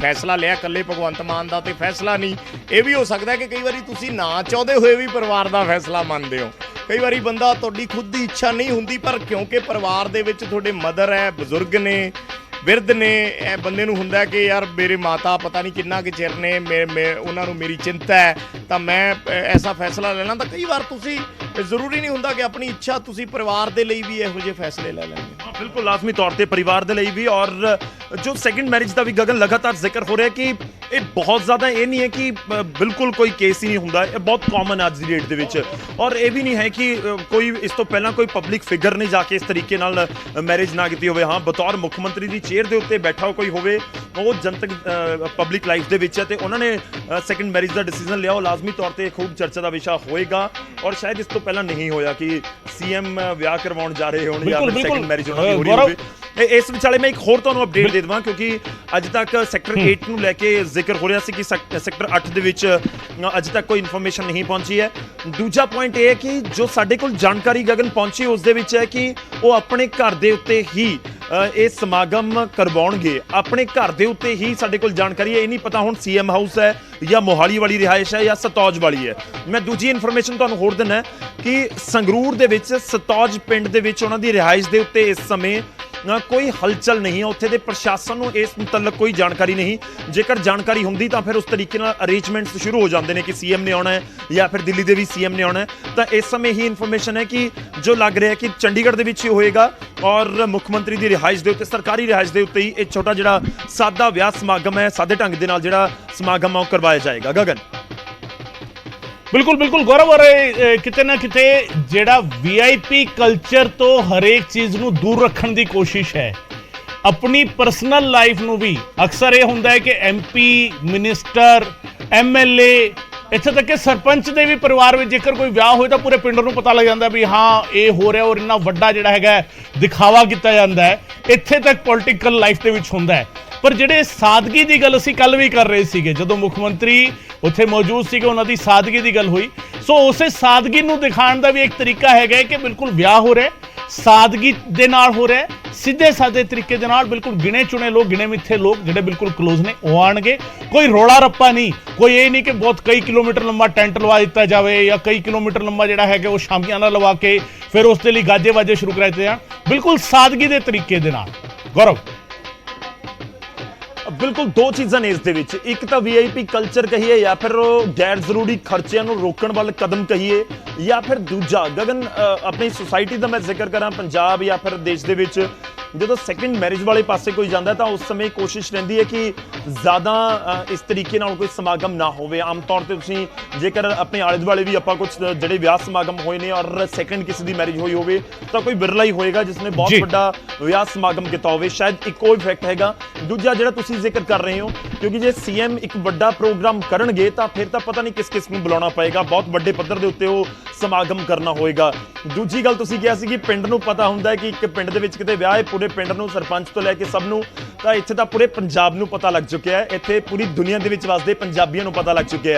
C: ਫੈਸਲਾ ਲਿਆ। ਇਕੱਲੇ ਭਗਵੰਤ ਮਾਨ ਦਾ ਤੇ ਫੈਸਲਾ ਨਹੀਂ, ਇਹ ਵੀ ਹੋ ਸਕਦਾ ਕਿ ਕਈ ਵਾਰੀ ਤੁਸੀਂ ਨਾ ਚਾਹੁੰਦੇ ਹੋਏ ਵੀ ਪਰਿਵਾਰ ਦਾ ਫੈਸਲਾ ਮੰਨਦੇ ਹੋ। ਕਈ ਵਾਰੀ ਬੰਦਾ ਤੁਹਾਡੀ ਖੁਦ ਦੀ ਇੱਛਾ ਨਹੀਂ ਹੁੰਦੀ, ਪਰ ਕਿਉਂਕਿ ਪਰਿਵਾਰ ਦੇ ਵਿੱਚ ਤੁਹਾਡੇ ਮਦਰ ਹੈ, ਬਜ਼ੁਰਗ ਨੇ, ਬਿਰਧ ਨੇ, ਇਹ ਬੰਦੇ ਨੂੰ ਹੁੰਦਾ ਕਿ ਯਾਰ ਮੇਰੇ ਮਾਤਾ ਪਤਾ ਨਹੀਂ ਕਿੰਨਾ ਕੁ ਚਿਰ ਨੇ, ਮੈਂ ਉਹਨਾਂ ਨੂੰ ਮੇਰੀ ਚਿੰਤਾ ਹੈ ਤਾਂ ਮੈਂ ਐਸਾ ਫੈਸਲਾ ਲੈਣਾ। ਤਾਂ ਕਈ ਵਾਰ ਤੁਸੀਂ ਜ਼ਰੂਰੀ ਨਹੀਂ ਹੁੰਦਾ ਕਿ ਆਪਣੀ ਇੱਛਾ ਤੁਸੀਂ ਪਰਿਵਾਰ ਦੇ ਲਈ ਵੀ ਇਹੋ ਜਿਹੇ ਫੈਸਲੇ ਲੈ ਲੈਂਦੇ।
B: ਬਿਲਕੁਲ ਲਾਜ਼ਮੀ ਤੌਰ ਤੇ ਪਰਿਵਾਰ ਦੇ ਲਈ ਵੀ। ਔਰ ਜੋ ਸੈਕਿੰਡ ਮੈਰਿਜ ਦਾ ਵੀ ਗਗਨ ਲਗਾਤਾਰ ਜ਼ਿਕਰ ਹੋ ਰਿਹਾ ਕਿ ਇਹ ਬਹੁਤ ਜ਼ਿਆਦਾ ਇਹ ਨਹੀਂ ਹੈ ਕਿ ਬਿਲਕੁਲ ਕੋਈ ਕੇਸ ਹੀ ਨਹੀਂ ਹੁੰਦਾ, ਇਹ ਬਹੁਤ ਕਾਮਨ ਅੱਜ ਦੀ ਡੇਟ ਦੇ ਵਿੱਚ। ਔਰ ਇਹ ਵੀ ਨਹੀਂ ਹੈ ਕਿ ਕੋਈ ਇਸ ਤੋਂ ਪਹਿਲਾਂ ਕੋਈ ਪਬਲਿਕ ਫਿਗਰ ਨੇ ਜਾ ਕੇ ਇਸ ਤਰੀਕੇ ਨਾਲ ਮੈਰਿਜ ਨਾ ਕੀਤੀ ਹੋਵੇ। ਹਾਂ, ਬਤੌਰ ਮੁੱਖ ਮੰਤਰੀ ਦੀ ਚੇਅਰ ਦੇ ਉੱਤੇ ਬੈਠਾ ਕੋਈ ਹੋਵੇ, ਉਹ ਜਨਤਕ ਪਬਲਿਕ ਲਾਈਫ ਦੇ ਵਿੱਚ ਹੈ ਤੇ ਉਹਨਾਂ ਨੇ ਸੈਕਿੰਡ ਮੈਰਿਜ ਦਾ ਡਿਸੀਜਨ ਲਿਆ, ਉਹ ਲਾਜ਼ਮੀ ਤੌਰ ਤੇ ਖੂਬ ਚਰਚਾ ਦਾ ਵਿਸ਼ਾ ਹੋਏਗਾ। ਔਰ ਸ਼ਾਇਦ ਇਸ ਤੋਂ ਪਹਿਲਾਂ ਨਹੀਂ ਹੋਇਆ ਕਿ ਸੀਐਮ ਵਿਆਹ ਕਰਵਾਉਣ ਜਾ ਰਹੇ ਹੋਣ ਜਾਂ ਫਿਰ ਸੈਕਿੰਡ ਮੈਰਿਜ ਉਹਨਾਂ ਦੀ ਹੋ ਰਹੀ ਹੋਵੇ। ਇਸ ਵਿਚਾਲੇ ਮੈਂ ਇੱਕ ਹੋਰ ਤੁਹਾਨੂੰ ਅਪਡੇਟ ਦੇ ਦੇਵਾਂ, ਕਿਉਂਕਿ ਅੱਜ ਤੱਕ ਸੈਕਟਰ 8 ਨੂੰ ਲੈ ਕੇ ਜ਼ਿਕਰ ਹੋ ਰਿਹਾ ਸੀ ਕਿ ਸੈਕਟਰ 8 ਦੇ ਵਿੱਚ ਅੱਜ ਤੱਕ ਕੋਈ ਇਨਫੋਰਮੇਸ਼ਨ ਨਹੀਂ ਪਹੁੰਚੀ ਹੈ। ਦੂਜਾ ਪੁਆਇੰਟ ਇਹ ਹੈ ਕਿ ਜੋ ਸਾਡੇ ਕੋਲ ਜਾਣਕਾਰੀ ਗਗਨ ਪਹੁੰਚੀ ਉਸ ਦੇ ਵਿੱਚ ਹੈ ਕਿ ਉਹ ਆਪਣੇ ਘਰ ਦੇ ਉੱਤੇ ਹੀ ਇਹ ਸਮਾਗਮ ਕਰਵਾਉਣਗੇ, ਆਪਣੇ ਘਰ ਦੇ ਉੱਤੇ ਹੀ ਸਾਡੇ ਕੋਲ ਜਾਣਕਾਰੀ ਹੈ। ਇਹ ਨਹੀਂ ਪਤਾ ਹੁਣ ਸੀਐਮ ਹਾਊਸ ਹੈ ਜਾਂ ਮੋਹਾਲੀ ਵਾਲੀ ਰਿਹਾਇਸ਼ ਹੈ ਜਾਂ ਸਤੌਜ ਵਾਲੀ ਹੈ। ਮੈਂ ਦੂਜੀ ਇਨਫੋਰਮੇਸ਼ਨ ਤੁਹਾਨੂੰ ਹੋਰ ਦਿੰਦਾ ਕਿ ਸੰਗਰੂਰ ਦੇ ਵਿੱਚ ਸਤੌਜ ਪਿੰਡ ਦੇ ਵਿੱਚ ਉਹਨਾਂ ਦੀ ਰਿਹਾਇਸ਼ ਦੇ ਉੱਤੇ ਇਸ ਸਮੇਂ ਕੋਈ ਹਲਚਲ ਨਹੀਂ ਹੈ। ਉੱਥੇ ਦੇ ਪ੍ਰਸ਼ਾਸਨ ਨੂੰ ਇਸ ਮੁਤਲਕ ਕੋਈ ਜਾਣਕਾਰੀ ਨਹੀਂ। ਜੇਕਰ ਜਾਣਕਾਰੀ ਹੁੰਦੀ ਤਾਂ ਫਿਰ ਉਸ ਤਰੀਕੇ ਨਾਲ ਅਰੇਂਜਮੈਂਟਸ ਸ਼ੁਰੂ ਹੋ ਜਾਂਦੇ ਨੇ ਕਿ ਸੀਐਮ ਨੇ ਆਉਣਾ ਹੈ ਜਾਂ ਫਿਰ ਦਿੱਲੀ ਦੇ ਵੀ ਸੀਐਮ ਨੇ ਆਉਣਾ ਹੈ। ਤਾਂ ਇਸ ਸਮੇਂ ਹੀ ਇਨਫੋਰਮੇਸ਼ਨ ਹੈ ਕਿ ਜੋ ਲੱਗ ਰਿਹਾ ਕਿ ਚੰਡੀਗੜ੍ਹ ਦੇ ਵਿੱਚ ਹੀ ਹੋਏਗਾ ਔਰ ਮੁੱਖ ਮੰਤਰੀ ਦੀ ਰਿਹਾਇਸ਼ ਦੇ ਉੱਤੇ, ਸਰਕਾਰੀ ਰਿਹਾਇਸ਼ ਦੇ ਉੱਤੇ ਹੀ ਇਹ ਛੋਟਾ ਜਿਹੜਾ ਸਾਦਾ ਵਿਆਹ ਸਮਾਗਮ ਹੈ, ਸਾਦੇ ਢੰਗ ਦੇ ਨਾਲ ਜਿਹੜਾ ਸਮਾਗਮ ਹੈ ਉਹ ਕਰਵਾਇਆ ਜਾਏਗਾ। ਗਗਨ
A: ਬਿਲਕੁਲ ਬਿਲਕੁਲ ਗੌਰਵ, ਔਰ ਕਿਤੇ ਨਾ ਕਿਤੇ ਜਿਹੜਾ ਵੀਆਈਪੀ ਕਲਚਰ ਤੋਂ ਹਰੇਕ ਚੀਜ਼ ਨੂੰ ਦੂਰ ਰੱਖਣ ਦੀ ਕੋਸ਼ਿਸ਼ ਹੈ। ਆਪਣੀ ਪਰਸਨਲ ਲਾਈਫ ਨੂੰ ਵੀ ਅਕਸਰ ਇਹ ਹੁੰਦਾ ਹੈ ਕਿ ਐਮਪੀ, ਮਿਨਿਸਟਰ, ਐਮਐਲਏ, ਇੱਥੇ ਤੱਕ ਕਿ ਸਰਪੰਚ ਦੇ ਵੀ ਪਰਿਵਾਰ ਵਿੱਚ ਜੇਕਰ ਕੋਈ ਵਿਆਹ ਹੋਏ ਤਾਂ ਪੂਰੇ ਪਿੰਡ ਨੂੰ ਪਤਾ ਲੱਗ ਜਾਂਦਾ ਵੀ ਹਾਂ ਇਹ ਹੋ ਰਿਹਾ, ਔਰ ਇੰਨਾ ਵੱਡਾ ਜਿਹੜਾ ਹੈਗਾ ਦਿਖਾਵਾ ਕੀਤਾ ਜਾਂਦਾ ਹੈ। ਇੱਥੇ ਤੱਕ ਪੋਲੀਟੀਕਲ ਲਾਈਫ ਦੇ ਵਿੱਚ ਹੁੰਦਾ ਹੈ। ਪਰ ਜਿਹੜੇ ਸਾਦਗੀ ਦੀ ਗੱਲ ਅਸੀਂ ਕੱਲ ਵੀ ਕਰ ਰਹੇ ਸੀਗੇ, ਜਦੋਂ ਮੁੱਖ ਮੰਤਰੀ ਉੱਥੇ ਮੌਜੂਦ ਸੀਗੇ, ਉਹਨਾਂ ਦੀ ਸਾਦਗੀ ਦੀ ਗੱਲ ਹੋਈ। ਸੋ ਉਸੇ ਸਾਦਗੀ ਨੂੰ ਦਿਖਾਉਣ ਦਾ ਵੀ ਇੱਕ ਤਰੀਕਾ ਹੈਗਾ ਕਿ ਬਿਲਕੁਲ ਵਿਆਹ ਹੋ ਰਿਹਾ, ਸਾਦਗੀ ਦੇ ਨਾਲ ਹੋ ਰਿਹਾ, ਸਿੱਧੇ ਸਾਦੇ ਤਰੀਕੇ ਦੇ ਨਾਲ। ਬਿਲਕੁਲ ਗਿਣੇ ਚੁਣੇ ਲੋਕ, ਗਿਣੇ ਮਿੱਥੇ ਲੋਕ ਜਿਹੜੇ ਬਿਲਕੁਲ ਕਲੋਜ਼ ਨੇ ਉਹ ਆਣਗੇ। ਕੋਈ ਰੋਲਾ ਰੱਪਾ ਨਹੀਂ, ਕੋਈ ਇਹ ਨਹੀਂ ਕਿ ਬਹੁਤ ਕਈ ਕਿਲੋਮੀਟਰ ਲੰਮਾ ਟੈਂਟ ਲਵਾ ਦਿੱਤਾ ਜਾਵੇ ਜਾਂ ਕਈ ਕਿਲੋਮੀਟਰ ਲੰਮਾ ਜਿਹੜਾ ਹੈਗਾ ਉਹ ਸ਼ਾਮੀਆਂ ਨਾਲ ਲਵਾ ਕੇ ਫਿਰ ਉਸ ਦੇ ਲਈ ਗਾਜੇ ਵਾਜੇ ਸ਼ੁਰੂ ਕਰਾ ਦਿੱਤੇ ਜਾਣ। ਬਿਲਕੁਲ ਸਾਦਗੀ ਦੇ ਤਰੀਕੇ ਦੇ ਨਾਲ। ਗੌਰਵ
B: ਬਿਲਕੁਲ ਦੋ ਚੀਜ਼ਾਂ ਨੇ ਇਸ ਦੇ ਵਿੱਚ, ਇੱਕ ਤਾਂ ਵੀਆਈਪੀ ਕਲਚਰ ਕਹੀਏ ਜਾਂ ਫਿਰ ਉਹ ਗੈਰ ਜ਼ਰੂਰੀ ਖਰਚਿਆਂ ਨੂੰ ਰੋਕਣ ਵੱਲ ਕਦਮ ਕਹੀਏ, ਜਾਂ ਫਿਰ ਦੂਜਾ ਗਗਨ ਆਪਣੀ ਸੁਸਾਇਟੀ ਦਾ ਮੈਂ ਜ਼ਿਕਰ ਕਰਾਂ ਪੰਜਾਬ ਜਾਂ ਫਿਰ ਦੇਸ਼ ਦੇ ਵਿੱਚ, ਜਦੋਂ ਸੈਕਿੰਡ ਮੈਰਿਜ ਵਾਲੇ ਪਾਸੇ ਕੋਈ ਜਾਂਦਾ ਤਾਂ ਉਸ ਸਮੇਂ ਕੋਸ਼ਿਸ਼ ਰਹਿੰਦੀ ਹੈ ਕਿ ਜ਼ਿਆਦਾ ਇਸ ਤਰੀਕੇ ਨਾਲ ਕੋਈ ਸਮਾਗਮ ਨਾ ਹੋਵੇ। ਆਮ ਤੌਰ ਤੇ ਤੁਸੀਂ ਜੇਕਰ ਆਪਣੇ ਆਲੇ ਦੁਆਲੇ ਵੀ ਆਪਾਂ ਕੁਝ ਜਿਹੜੇ ਵਿਆਹ ਸਮਾਗਮ ਹੋਏ ਨੇ ਔਰ ਸੈਕਿੰਡ ਕਿਸੇ ਦੀ ਮੈਰਿਜ ਹੋਈ ਹੋਵੇ ਤਾਂ ਕੋਈ ਬਿਰਲਾ ਹੀ ਹੋਏਗਾ ਜਿਸਨੇ ਬਹੁਤ ਵੱਡਾ ਵਿਆਹ ਸਮਾਗਮ ਕੀਤਾ ਹੋਵੇ, ਸ਼ਾਇਦ ਇੱਕੋ ਇਫੈਕਟ ਹੈਗਾ। ਦੂਜਾ ਜਿਹੜਾ ਤੁਸੀਂ ਜ਼ਿਕਰ ਕਰ ਰਹੇ ਹੋ, ਕਿਉਂਕਿ ਜੇ ਸੀਐਮ ਇੱਕ ਵੱਡਾ ਪ੍ਰੋਗਰਾਮ ਕਰਨਗੇ ਤਾਂ ਫਿਰ ਤਾਂ ਪਤਾ ਨਹੀਂ ਕਿਸ ਨੂੰ ਬੁਲਾਉਣਾ ਪਏਗਾ, ਬਹੁਤ ਵੱਡੇ ਪੱਧਰ ਦੇ ਉੱਤੇ ਉਹ ਸਮਾਗਮ ਕਰਨਾ ਹੋਏਗਾ। ਦੂਜੀ ਗੱਲ ਤੁਸੀਂ ਕਿਹਾ ਸੀ ਕਿ ਪਿੰਡ ਨੂੰ ਪਤਾ ਹੁੰਦਾ ਹੈ ਕਿ ਇੱਕ ਪਿੰਡ ਦੇ ਵਿੱਚ ਕਿਤੇ ਵਿਆਹ ਹੈ, ਪੂਰੇ ਪਿੰਡ ਨੂੰ, ਸਰਪੰਚ ਤੋਂ ਲੈ ਕੇ ਸਭ ਨੂੰ, ਤਾਂ ਇੱਥੇ ਤਾਂ ਪੂਰੇ ਪੰਜਾਬ ਨੂੰ ਪਤਾ ਲੱਗ ਚੁੱਕਿਆ ਹੈ, ਇੱਥੇ ਪੂਰੀ ਦੁਨੀਆ ਦੇ ਵਿੱਚ ਵਸਦੇ ਪੰਜਾਬੀਆਂ ਨੂੰ ਪਤਾ ਲੱਗ ਚੁੱਕਿਆ ਹੈ।